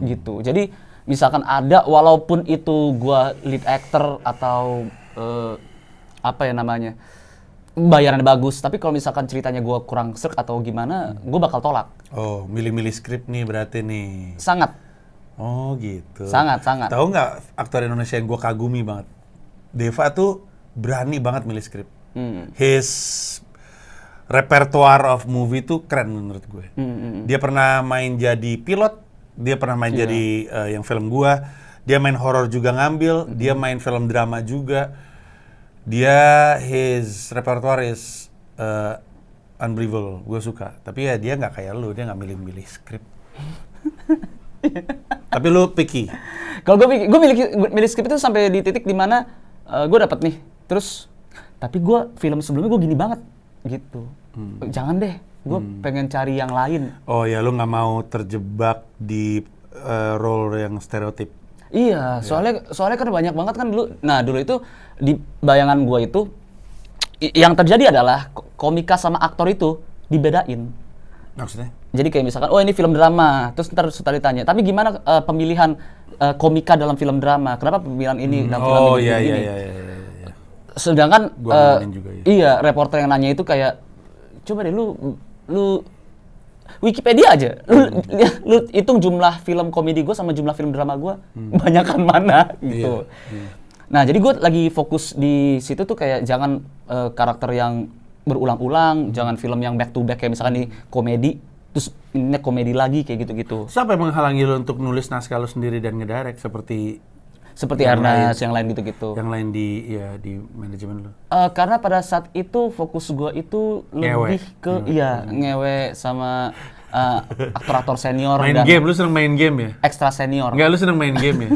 gitu. Jadi misalkan ada, walaupun itu gue lead actor atau apa ya namanya, bayarannya bagus, tapi kalau misalkan ceritanya gue kurang serk atau gimana, gue bakal tolak. Oh, milih-milih skrip nih berarti nih. Sangat. Oh gitu. Sangat. Tahu nggak aktor Indonesia yang gue kagumi banget? Deva tuh berani banget milih skrip. His repertoire of movie tuh keren menurut gue. Dia pernah main jadi pilot, dia pernah main jadi yang film gua, dia main horor juga ngambil, dia main film drama juga. Dia his repertoire is unbelievable. Gue suka. Tapi ya dia nggak kayak lu, dia nggak milih-milih skrip. Tapi lu picky. Kalau gue milih skrip itu sampai di titik dimana gue dapet nih, terus tapi gue film sebelumnya gue gini banget, gitu. Jangan deh, gue pengen cari yang lain. Oh ya, lu nggak mau terjebak di role yang stereotip. Iya, soalnya kan banyak banget kan dulu. Nah dulu itu di bayangan gue itu yang terjadi adalah komika sama aktor itu dibedain. Maksudnya? Jadi kayak misalkan, oh ini film drama, terus ntar sutradara ditanya, tapi gimana pemilihan komika dalam film drama? Kenapa pemilihan ini dalam film ini? Iya. Sedangkan Gua ngomongin juga, ya. iya, reporter yang nanya itu kayak, coba deh lu Wikipedia aja, lu hitung jumlah film komedi gue sama jumlah film drama gue, banyakan mana gitu. Nah jadi gue lagi fokus di situ tuh kayak jangan karakter yang berulang-ulang, jangan film yang back to back kayak misalkan di komedi, terus ini komedi lagi kayak gitu-gitu. Siapa yang menghalangi lo untuk nulis naskah lo sendiri dan ngedirect seperti Ernest, yang lain gitu-gitu. yang lain di manajemen lo? Karena pada saat itu fokus gue itu Ngewe. lebih ke ngewe sama aktor-aktor senior Main dan game, lu seneng main game ya? ekstra senior. Enggak, lu seneng main game ya?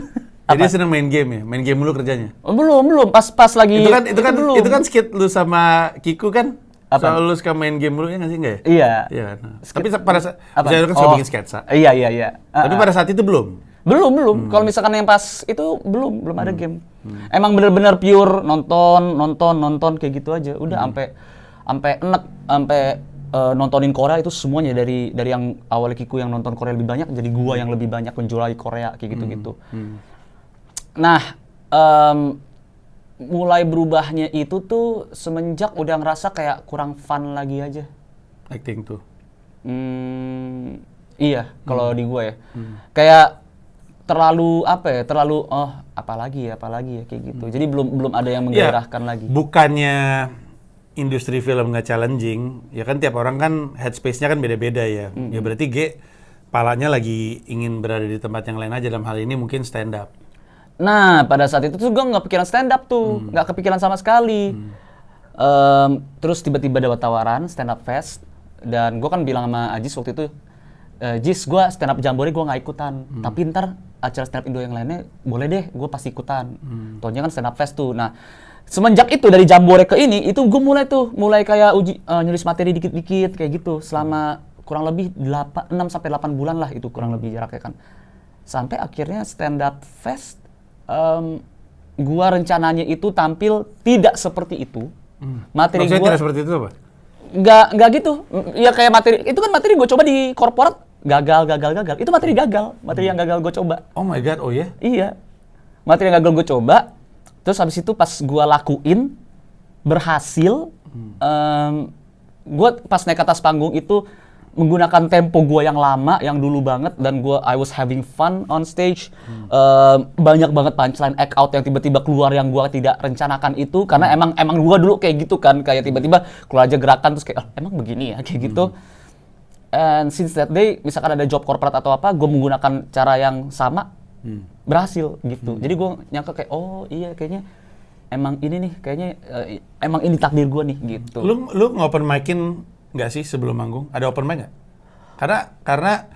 Jadi dia seneng main game ya? Main game mulu kerjanya? Oh, belum pas lagi belum. Itu kan skit lu sama Kiku kan? Apa? Soal lu suka main game mulu ya nggak sih, nggak ya? Iya. Iya kan? Skit- Tapi pada saat, Apa? saya kan suka bikin sketsa. Iya. Tapi pada saat itu belum? Belum. Kalau misalkan yang pas itu belum ada game. Emang bener-bener pure nonton kayak gitu aja. Udah sampai enek, sampai nontonin Korea itu semuanya dari yang awalnya Kiku yang nonton Korea lebih banyak, jadi gua yang lebih banyak menjualai Korea kayak gitu-gitu. Nah, mulai berubahnya itu tuh semenjak udah ngerasa kayak kurang fun lagi aja. Acting tuh. Iya, kalau di gua ya. Kayak terlalu apalagi ya kayak gitu. Jadi belum ada yang menggairahkan lagi. Bukannya industri film nggak challenging, ya kan tiap orang kan headspace-nya kan beda-beda ya. Ya berarti palanya lagi ingin berada di tempat yang lain aja, dalam hal ini mungkin stand up. Nah, pada saat itu tuh gue nggak kepikiran stand up tuh, nggak kepikiran sama sekali. Terus tiba-tiba ada tawaran stand up fest, dan gue kan bilang sama Ajis waktu itu, Jis, gue stand up Jambore gue nggak ikutan, tapi ntar acara stand up Indo yang lainnya boleh deh, gue pasti ikutan. Tonya kan stand up fest tuh. Nah, semenjak itu dari Jambore ke ini, itu gue mulai kayak nulis materi dikit-dikit kayak gitu selama kurang lebih 6 sampai 8 bulan lah, itu kurang lebih jaraknya kan. Sampai akhirnya stand up fest, gua rencananya itu tampil tidak seperti itu. Materi Maksudnya gua tidak seperti itu apa? nggak gitu. Ya kayak materi itu kan materi gue coba di korporat gagal. Itu materi gagal, materi yang gagal gue coba. Oh my god, oh ya? Iya. Materi yang gagal gue coba, terus habis itu pas gue lakuin, berhasil. Gue pas naik ke atas panggung itu menggunakan tempo gue yang lama, yang dulu banget, dan I was having fun on stage. Banyak banget punchline act out yang tiba-tiba keluar yang gue tidak rencanakan itu, karena emang gue dulu kayak gitu kan, kayak tiba-tiba keluar aja gerakan terus kayak emang begini ya kayak gitu. And since that day, misalkan ada job corporate atau apa, gue menggunakan cara yang sama, berhasil gitu. Jadi gue nyangka kayak oh iya kayaknya emang ini nih, kayaknya emang ini takdir gue nih gitu. Lu ngopen mic-in nggak sih sebelum manggung? Ada open mic nggak? Karena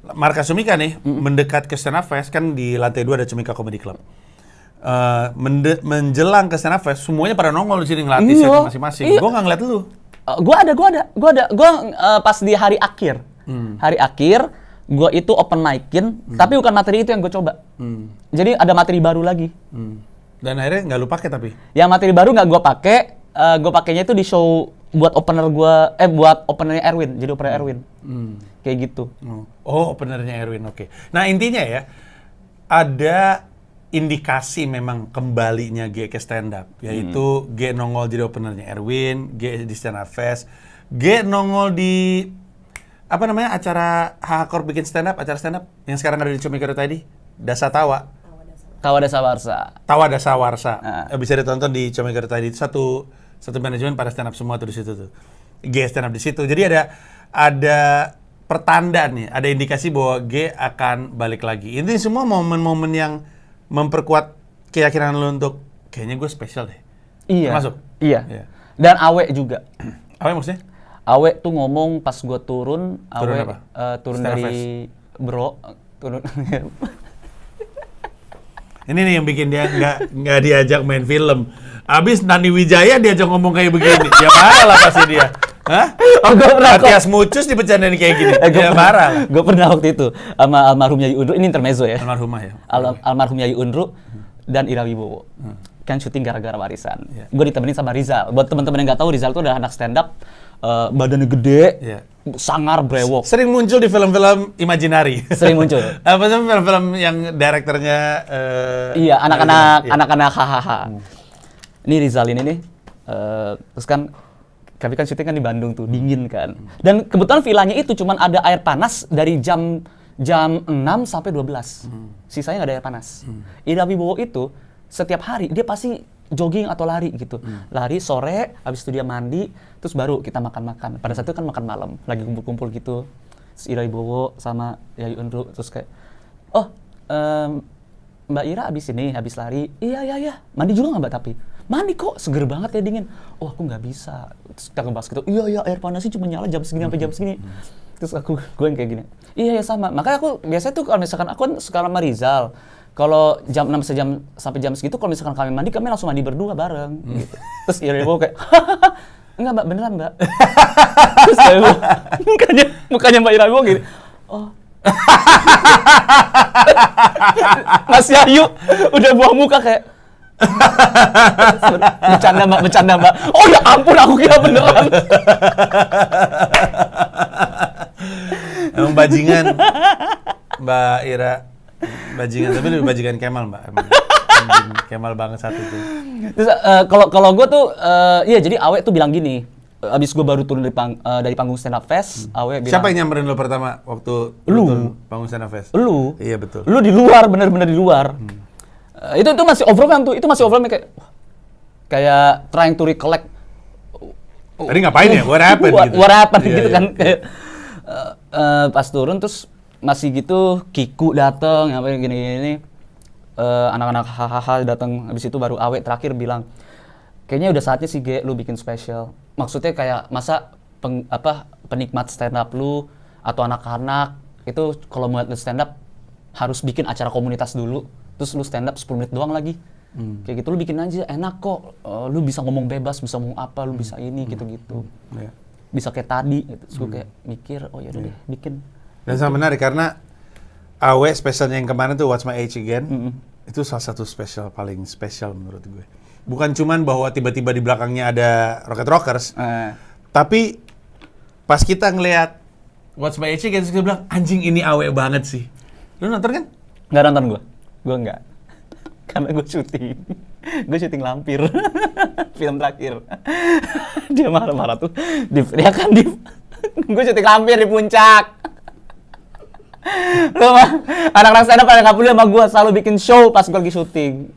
Markas Cemika nih mendekat ke Stand Up Fest kan di lantai 2 ada Cemika Comedy Club. Menjelang ke Stand Up Fest semuanya pada nongol di sini ngelatih Iya. set masing-masing. Iya. Gue nggak ngeliat lu. Gue ada. Gue pas di hari akhir. Hari akhir, gue itu open mic-in, tapi bukan materi itu yang gue coba. Jadi ada materi baru lagi. Dan akhirnya nggak lu pakai tapi. Yang materi baru nggak gue pakai, gue pakainya itu di show buat opener gue, buat openernya Erwin, jadi opener Erwin. Kayak gitu. Oh, openernya Erwin, oke. Nah intinya ya, ada indikasi memang kembalinya G ke stand up, yaitu G nongol jadi openernya Erwin, G di Stand Up Fest, G nongol di apa namanya acara Hakor bikin stand up, acara stand up yang sekarang ada di Cemika tadi, Dasatawa. Tawa Dasa Warsa. Tawa Dasawarsa. Bisa ditonton di Cemika tadi, itu satu manajemen para stand up semua tuh di situ tuh. G stand up di situ. Jadi ada pertanda nih, ada indikasi bahwa G akan balik lagi. Ini semua momen-momen yang memperkuat keyakinan lu untuk kayaknya gue spesial deh. Iya. Termasuk? Iya. Dan Awe juga. Apa maksudnya? Awe tuh ngomong pas gue turun Turun Awe apa? turun Stand Up dari bro, turun. Ini nih yang bikin dia nggak diajak main film. Abis Nani Wijaya diajak ngomong kayak begini, ya marah lah pasti dia. Hah? Oh, gue pernah Matias Mucus dibecandain kayak gini, ya marah. Gue pernah waktu itu sama almarhum Yayu Undru, ini intermezzo ya. Almarhumah ya. Almarhum Yayu Undru dan Ira Wibowo. Kan syuting gara-gara warisan. Iya. Gue ditemenin sama Rizal. Buat teman-teman yang nggak tahu, Rizal itu adalah anak stand up, badannya gede, Iya. sangar, brewok. Sering muncul di film-film imajinari. Sering muncul. Apa sih film-film yang direkturnya Iya, iya. anak-anak hahaha. Ini Rizal ini nih, terus kan kami kan syuting kan di Bandung tuh, dingin kan. Dan kebetulan villanya itu cuman ada air panas dari jam 6 sampai 12. Sisanya nggak ada air panas. Ira Wibowo itu setiap hari dia pasti jogging atau lari gitu. Lari sore, habis itu dia mandi, terus baru kita makan-makan. Pada saat itu kan makan malam, lagi kumpul-kumpul gitu. Terus Ira Wibowo sama Yayu Undru terus kayak, "Oh, Mbak Ira habis lari." Iya. Mandi juga nggak Mbak tapi? Mandi kok, seger banget ya dingin. Oh aku nggak bisa. Terus kita ngebahas gitu, iya air panasnya cuma nyala jam segini sampai jam segini. Terus gue yang kayak gini, iya sama. Makanya aku biasanya tuh kalau misalkan aku kan suka sama Rizal. Kalau jam 6 sampai jam segitu, kalau misalkan kami mandi langsung mandi berdua bareng. Gitu. Terus Ira Wibowo kayak, enggak Mbak, beneran Mbak. Terus mukanya Mbak Ira Wibowo gini, oh. Mas Yayu udah buang muka kayak bercanda mbak. Oh ya ampun, aku kira beneran. Emang bajingan Mbak Ira, bajingan tapi lebih bajingan Kemal Mbak. Emang. Kemal banget satu tuh. Terus kalau gue tuh, iya jadi Awe tuh bilang gini. Abis gue baru turun dari panggung Stand Up Fest, Awe bilang. Siapa yang nyamperin lo pertama waktu Lu. turun panggung Stand Up Fest? Lu. Iya betul. Lu di luar, bener-bener di luar. Itu masih overwhelmed tuh, itu masih overwhelmed kayak trying to recollect. Tadi ngapain ya? What happened gitu? What happened Iya, gitu iya. kan. Kayak, pas turun terus masih gitu, Kiku dateng, apa gini-gini. Anak-anak hahaha datang, habis itu baru Awe terakhir bilang, kayaknya udah saatnya sih Ge, lu bikin spesial. Maksudnya kayak masa penikmat stand up lu atau anak-anak itu kalau mau lihat stand up harus bikin acara komunitas dulu. Terus lu stand up 10 menit doang lagi. Kayak gitu lu bikin aja, enak kok. Lu bisa ngomong bebas, bisa ngomong apa, lu bisa ini gitu-gitu. Iya. Bisa kayak tadi gitu. Terus gue kayak mikir, oh yaudah deh, bikin. Dan sangat menarik karena Awe spesialnya yang kemarin tuh What's My Age Again, itu salah satu spesial paling spesial menurut gue. Bukan cuman bahwa tiba-tiba di belakangnya ada Rocket Rockers, tapi pas kita ngelihat What's My Age Again, kita bilang anjing ini Awe banget sih. Lu nonton kan? Nggak nonton gue nggak. Karena gue syuting Lampir. Film terakhir. Dia marah-marah tuh, dia kan gue syuting Lampir di puncak. Lu mah, anak-anak stand up pada nggak peduli sama gue, selalu bikin show pas gue lagi syuting.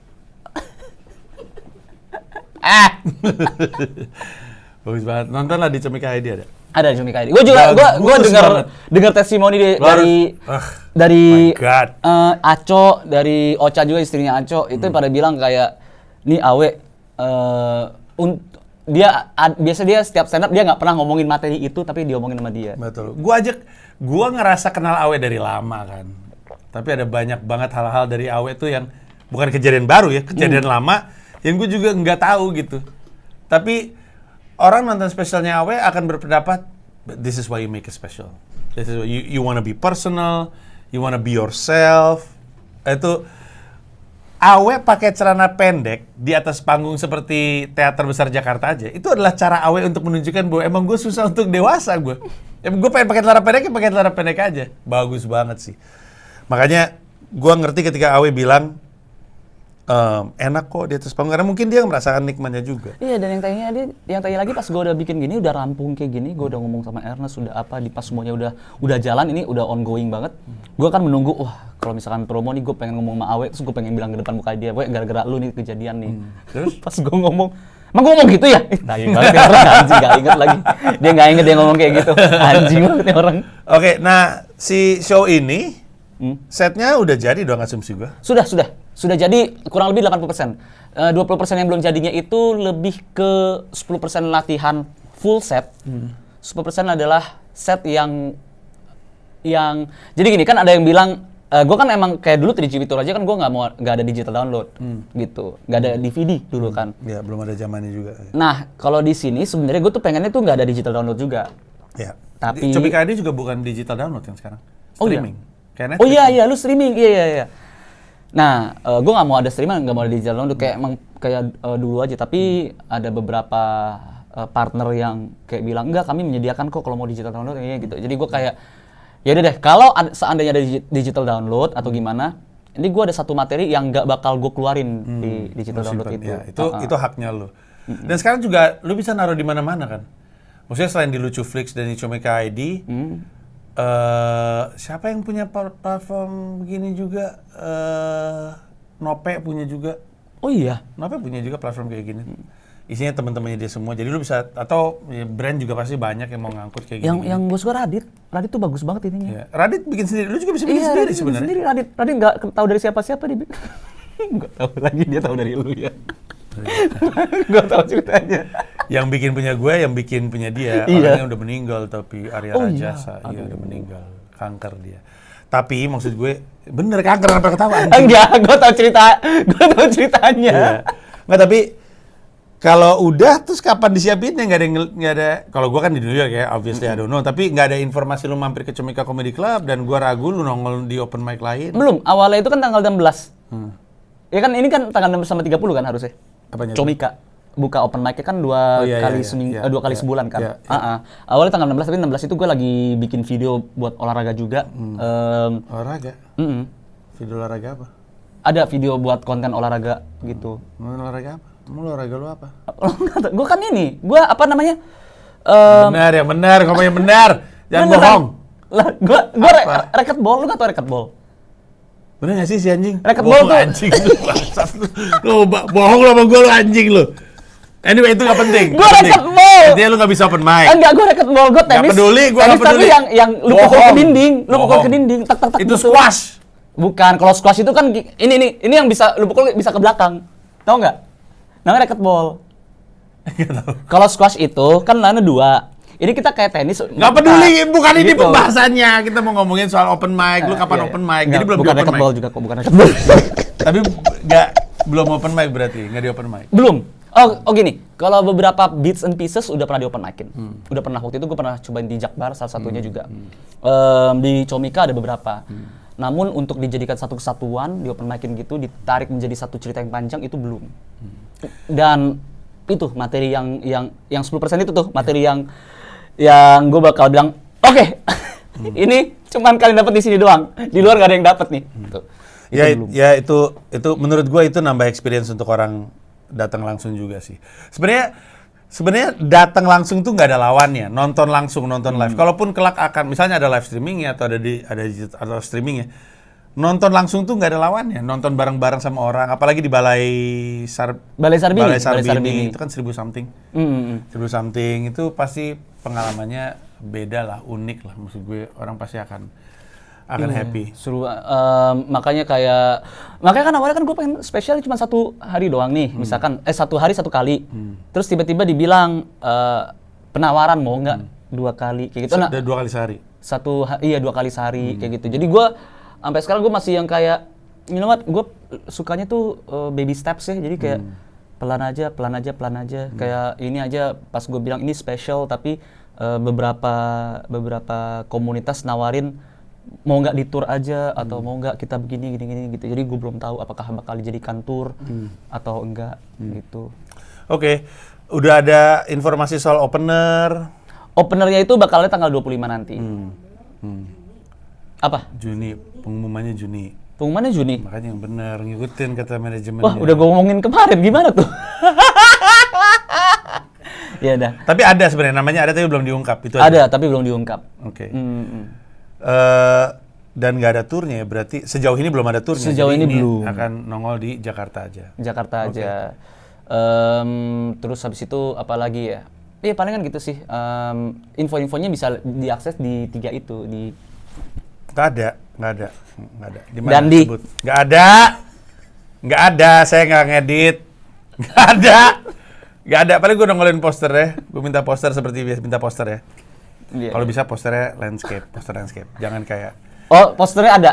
Bagus banget. Nonton lah di Cemika ID ada. Ada Jumi Kaidi. Gue juga Bagus banget. dengar testimoni dari My God. Aco, dari Ocha juga istrinya Aco itu pada bilang kayak nih Awe biasa dia setiap stand up dia nggak pernah ngomongin materi itu, tapi diomongin sama dia. Betul. Gua ngerasa kenal Awe dari lama kan. Tapi ada banyak banget hal-hal dari Awe tuh yang bukan kejadian baru ya, kejadian lama yang gue juga nggak tahu gitu. Tapi orang nonton spesialnya Awe akan berpendapat, this is why you make it special. This is why you wanna be personal, you wanna be yourself. Itu Awe pakai celana pendek di atas panggung seperti Teater Besar Jakarta aja. Itu adalah cara Awe untuk menunjukkan bahwa emang gue susah untuk dewasa gue. Gue pengen pakai celana pendek, ya pakai celana pendek aja. Bagus banget sih. Makanya gue ngerti ketika Awe bilang enak kok di atas panggung, karena mungkin dia merasakan nikmatnya juga. Iya, dan yang tanya lagi pas gue udah bikin gini, udah rampung kayak gini, gue udah ngomong sama Ernest, udah apa, di pas semuanya udah jalan, ini udah ongoing banget. Gue kan menunggu, wah kalau misalkan promo nih gue pengen ngomong sama Awe, terus gue pengen bilang ke depan muka dia, gue gara-gara lu nih kejadian nih. Terus pas gue ngomong, emang gue ngomong gitu ya? Tai banget ya orang, anjing, gak inget lagi. Dia gak inget dia ngomong kayak gitu. Anjing banget nih orang. Oke, nah si show ini, setnya udah jadi dong asumsi gue? Sudah jadi kurang lebih 80%. 20% yang belum jadinya itu lebih ke 10% latihan full set. 10% adalah set yang jadi gini kan ada yang bilang gue kan emang kayak dulu 3GP Tour aja kan gue nggak ada digital download gitu, nggak ada DVD dulu kan. Ya belum ada zamannya juga. Nah kalau di sini sebenarnya gue tuh pengennya tuh nggak ada digital download juga. Ya. Tapi Comika ID juga bukan digital download yang sekarang. Streaming. Kayak Oh Netflix. iya lu streaming iya. Nah gue nggak mau ada streaming, nggak mau ada digital download, kayak emang kayak dulu aja. Tapi ada beberapa partner yang kayak bilang enggak, kami menyediakan kok kalau mau digital download kayak gitu. Jadi gue kayak ya udah deh, kalau seandainya ada digital download atau gimana, ini gue ada satu materi yang nggak bakal gue keluarin di digital download itu. Ya, itu haknya lo. Dan sekarang juga lu bisa naruh di mana-mana kan. Maksudnya selain di Lucuflix dan di Comika ID, siapa yang punya platform begini juga? Nope punya juga. Oh iya. Nope punya juga platform kayak gini. Isinya teman-temannya dia semua. Jadi lu bisa, atau ya, brand juga pasti banyak yang mau ngangkut kayak gini. Yang gue suka Radit tuh bagus banget ininya. Ya. Radit bikin sendiri, lu juga bisa bikin sendiri sebenarnya. Radit nggak tahu dari siapa-siapa dia. Nggak tahu lagi, dia tahu dari lu ya. Nggak tahu ceritanya. Yang bikin punya gue, yang bikin punya dia, orangnya udah meninggal, tapi Arya Rajasa, iya udah meninggal, kanker dia. Tapi maksud gue, bener kanker, kenapa ketawa? Enggak, gue tahu ceritanya. Iya. Nggak, tapi kalau udah, terus kapan disiapinnya? Nggak ada. Kalau gue kan di New York ya, obviously I don't know. Tapi nggak ada informasi lu mampir ke Comika Comedy Club, dan gue ragu lu nongol di open mic lain. Belum, awalnya itu kan tanggal 16. Ya kan ini kan tanggal 16 sama 30 kan harusnya. Apanya? Comika buka open mic kan dua kali sebulan kan. Awalnya tanggal 16, tapi 16 itu gue lagi bikin video buat olahraga juga. Olahraga? Video olahraga apa? Ada video buat konten olahraga gitu. Mau olahraga apa? Mau olahraga lu apa? Gue kan ini, gue apa namanya? Benar, yang benar, ngomong yang benar. Jangan bohong. Lah, gue racquetball, lu nggak tau racquetball? Bener gak sih si anjing? Racquetball tuh anjing lu, bangsat lu. Lu bohong lu sama gue, lu anjing lu. Anyway, itu gak penting. Gue racquetball. Intinya lu gak bisa open mic. Enggak, gue racquetball, gue tenis. Gak peduli, gue gak peduli. Tapi yang lu pukul ke dinding, tak itu gitu. squash. Bukan, kalau squash itu kan ini yang bisa lu pukul bisa ke belakang. Tahu nggak? Namanya racquetball. Kalau squash itu kan lainnya 2. Ini kita kayak tenis. Nggak peduli, bukan ini gitu. pembahasannya. Kita mau ngomongin soal open mic. Lu kapan open mic? Jadi belum bukan di open racquetball mic. juga kok, bukan racquetball. Tapi belum open mic berarti, nggak di open mic. Belum. Oh gini, kalau beberapa bits and pieces udah pernah di open micin. Udah pernah, waktu itu gue pernah cobain di Jakbar salah satunya juga. Di Comika ada beberapa. Namun untuk dijadikan satu kesatuan di open micin gitu, ditarik menjadi satu cerita yang panjang itu belum. Dan itu materi yang 10% itu tuh materi yang gue bakal bilang, oke, ini cuman kalian dapat di sini doang, di luar gak ada yang dapat nih. Gitu. Itu menurut gue itu nambah experience untuk orang datang langsung juga sih. Sebenarnya datang langsung tuh nggak ada lawannya, nonton langsung, nonton live. Kalaupun kelak akan misalnya ada live streamingnya atau ada streamingnya, nonton langsung tuh nggak ada lawannya. Nonton bareng-bareng sama orang, apalagi di Balai Sarbini itu kan 1000 something. 1000 something itu pasti pengalamannya beda lah, unik lah. Maksud gue orang pasti akan akan happy. Seru. Makanya kan awalnya kan gue pengen spesial cuma 1 hari doang nih, misalkan 1 hari 1 kali. Terus tiba-tiba dibilang penawaran mau nggak 2 kali kayak gitu. Nah, 2 kali sehari. 2 kali sehari kayak gitu. Jadi gue sampai sekarang gue masih yang kayak, you know what, gue sukanya tuh baby steps ya. Jadi kayak pelan aja. Kayak ini aja pas gue bilang ini special, tapi beberapa komunitas nawarin mau nggak di tour aja atau mau nggak kita begini gini gitu. Jadi gue belum tahu apakah bakal dijadikan tour atau enggak gitu. Oke. Udah ada informasi soal opener. Openernya itu bakalnya tanggal 25 nanti. Apa? Juni, pengumumannya Juni. Pengumumannya Juni. Makanya yang benar, ngikutin kata manajemen. Wah, udah gue ngomongin kemarin, gimana tuh? Ya udah. Tapi ada sebenarnya, namanya ada tapi belum diungkap. Itu Ada, tapi belum diungkap. Oke. Dan nggak ada turnya ya, berarti sejauh ini belum ada turnya. Sejauh Jadi ini belum. Akan nongol di Jakarta aja. Jakarta aja. Terus habis itu apa lagi ya? Iya paling kan gitu sih. Info-infonya bisa diakses di 3 itu di. Nggak ada. Di mana Dandi. disebut? Nggak ada. Saya nggak ngedit. Nggak ada. Paling gue nongolin poster ya. Gue minta poster seperti biasa minta poster ya. Iya. Kalau bisa posternya poster landscape. Jangan kayak. Oh, posternya ada.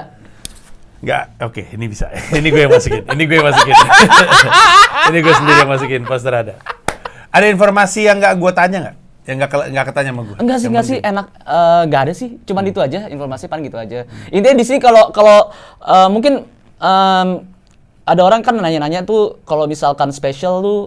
Nggak, oke, ini bisa. Ini gue yang masukin. Ini gue sendiri yang masukin, poster ada. Ada informasi yang nggak gue tanya nggak? Yang nggak ketanya sama gue? Enggak sih, enak. Nggak ada sih, cuman itu aja, informasi paling gitu aja. Intinya di sini kalau mungkin ada orang kan nanya-nanya tuh kalau misalkan special tuh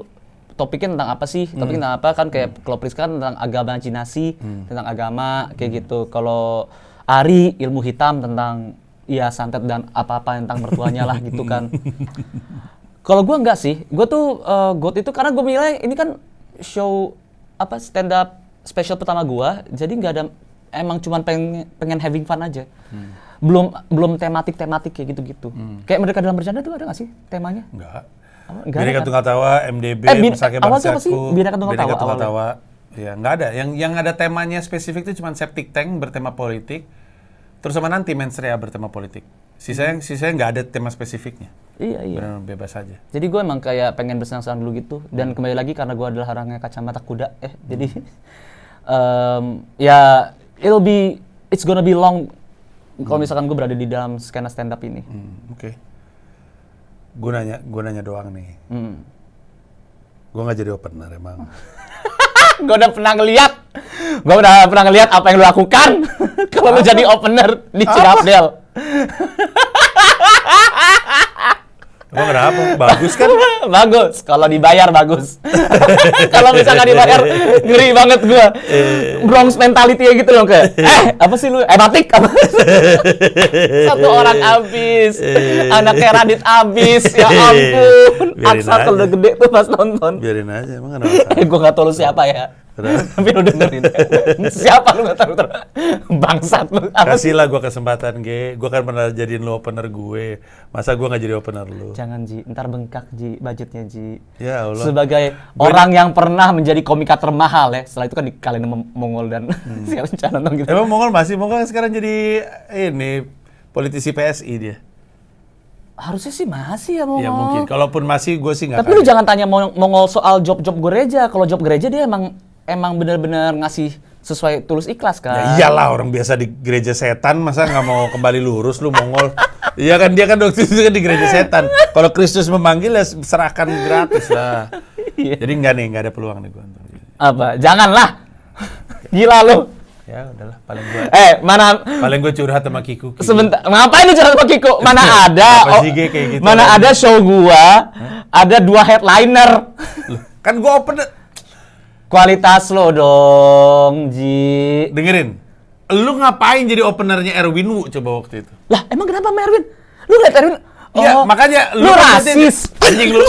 topiknya tentang apa sih? Topiknya tentang apa kan kayak kalau Priska kan tentang agama jinasi, tentang agama kayak gitu. Kalau Ari ilmu hitam tentang ya santet dan apa-apa tentang mertuanya lah gitu kan. Kalau gue enggak sih, gue tuh GOAT itu karena gue menilai ini kan show stand up special pertama gue, jadi nggak ada, emang cuman pengen having fun aja. Belum tematik kayak gitu-gitu. Kayak Mereka Dalam Bercanda tuh ada nggak sih temanya? Enggak. Nggak Bineka ada, Tunggal Tawa, MDB, Masake awal siapa sih? Bangsaku, Bineka Tunggal Tawa Tawa. Ya, nggak ada. Yang ada temanya spesifik itu cuma Septic Tank bertema politik. Terus sama nanti Mensrea bertema politik. Sisanya nggak ada tema spesifiknya. Iya. Benar bebas aja. Jadi gue emang kayak pengen bersenang-senang dulu gitu. Dan kembali lagi karena gue adalah orangnya kacamata kuda. Jadi ya it's gonna be long kalau misalkan gue berada di dalam skena stand up ini. Oke. Gue nanya doang nih. Gue nggak jadi opener emang. Gue udah pernah ngeliat apa yang lu lakukan kalau lu jadi opener di Cirapdel. Emang kenapa? Bagus kan? Bagus, kalau dibayar bagus. Kalau misalkan dibayar, ngeri banget gua. Bronx mentality gitu loh kayak. Apa sih lu? Batik apa? Satu orang habis. Anaknya Radit habis. Ya ampun. Aksa kalau udah gede tuh pas nonton. Biarin aja, emang kenapa? Gua nggak tahu lu siapa ya. Tapi lu dengerin. Siapa lu nggak tahu? Bangsat lu. Kasihlah gue kesempatan, gue kan pernah jadiin lu opener gue. Masa gue nggak jadi opener lu? Jangan Ji, ntar bengkak Ji, budgetnya Ji. Ya Allah. Sebagai orang yang pernah menjadi komika termahal ya, setelah itu kan dikalahin sama Mongol dan siapa nonton gitu. Emang Mongol sekarang jadi ini politisi PSI dia. Harusnya sih masih ya Mongol. Ya mungkin, kalaupun masih gue sih nggak. Tapi lu jangan tanya Mongol soal job gereja. Kalau job gereja dia emang benar-benar ngasih sesuai tulus ikhlas kan. Ya iyalah, orang biasa di gereja setan, masa nggak mau kembali lurus lu Mongol? Iya kan, dia kan waktu itu kan di gereja setan. Kalau Kristus memanggil ya serahkan gratis lah. Jadi nggak ada peluang nih gue. Apa? Janganlah. Gila lu. Ya udahlah, paling gue curhat sama Kiku. Sebentar, ngapain lu curhat sama Kiko? Mana ada? Apa sih, kayak gitu? Mana ada show gua, ada 2 headliner. Loh, kan gue opener. Kualitas lo dong, Ji. Dengerin, lu ngapain jadi openernya Erwin Wu coba waktu itu? Lah, emang kenapa sama Erwin? Lu liat Erwin? Iya, makanya lu rasis. Anjing lu.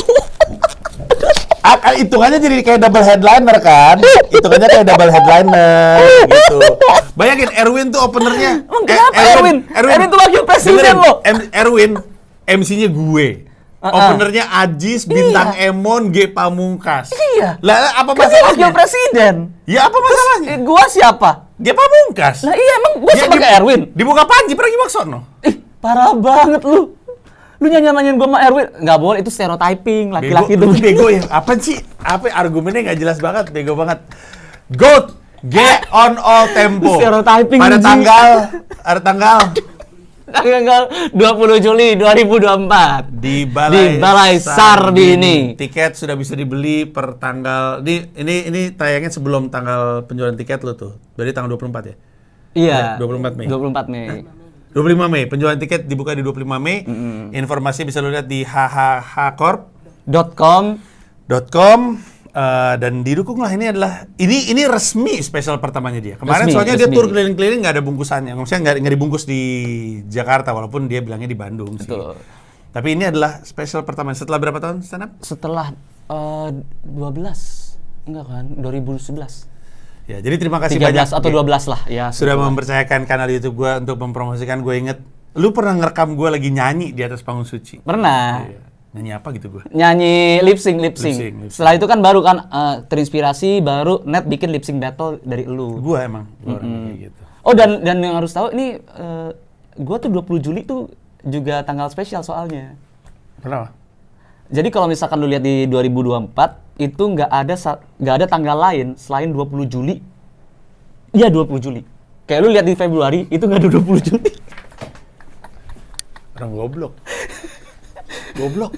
Hitungannya jadi kayak double headliner kan? Hitungannya kayak double headliner gitu. Bayangin Erwin tuh openernya. Emang kenapa Erwin tuh wakil presiden lo. Erwin MC-nya gue. Openernya Ajis, Bintang Emon, G Pamungkas. Iya. Lah apa Kan dia wakil masalahnya? presiden. Ya apa masalahnya? Gua siapa? Dia Pamungkas. Lah iya emang gue Dia sebagai Erwin. Dibuka Panji Pragiwaksono. Parah banget lu. Lu nyanyi-nyanyiin gue sama Erwin. Nggak boleh, itu stereotyping. Laki-laki Bego, itu. bego ya. Apa sih? Apa argumennya nggak jelas banget, bego banget. GOAT, G on all tempo. Stereotyping, Pada Ji. tanggal Tanggal 20 Juli 2024. di Balai Sarbini. Tiket sudah bisa dibeli per tanggal ini tayangnya sebelum tanggal penjualan tiket lo tuh. Berarti tanggal 24 ya? Iya. 24 Mei. 24 Mei. 25 Mei. Penjualan tiket dibuka di 25 Mei. Informasi bisa lo lihat di .com. Dan didukunglah, ini resmi spesial pertamanya dia. Kemarin Resmi, soalnya dia resmi. tur keliling-keliling nggak ada bungkusannya. Maksudnya nggak dibungkus di Jakarta walaupun dia bilangnya di Bandung sih. Betul. Tapi ini adalah spesial pertama. Setelah berapa tahun stand up? Setelah 12. Enggak kan? 2011. Ya, jadi terima kasih 13 banyak atau 12 lah ya. sudah 11. mempercayakan kanal YouTube gua untuk mempromosikan. Gue inget lu pernah ngerekam gua lagi nyanyi di atas panggung suci. Pernah. Iya. Nyanyi apa gitu gua? Nyanyi lip sync. Lip sync. Setelah itu kan baru kan terinspirasi, baru Net bikin lip sync battle dari elu. Gua emang orang kayak gitu. Oh dan yang harus tahu ini gua tuh 20 Juli tuh juga tanggal spesial soalnya. Kenapa? Jadi kalau misalkan lu lihat di 2024 itu nggak ada tanggal lain selain 20 Juli. Iya 20 Juli. Kayak lu lihat di Februari itu nggak ada 20 Juli. Orang goblok. Goblok.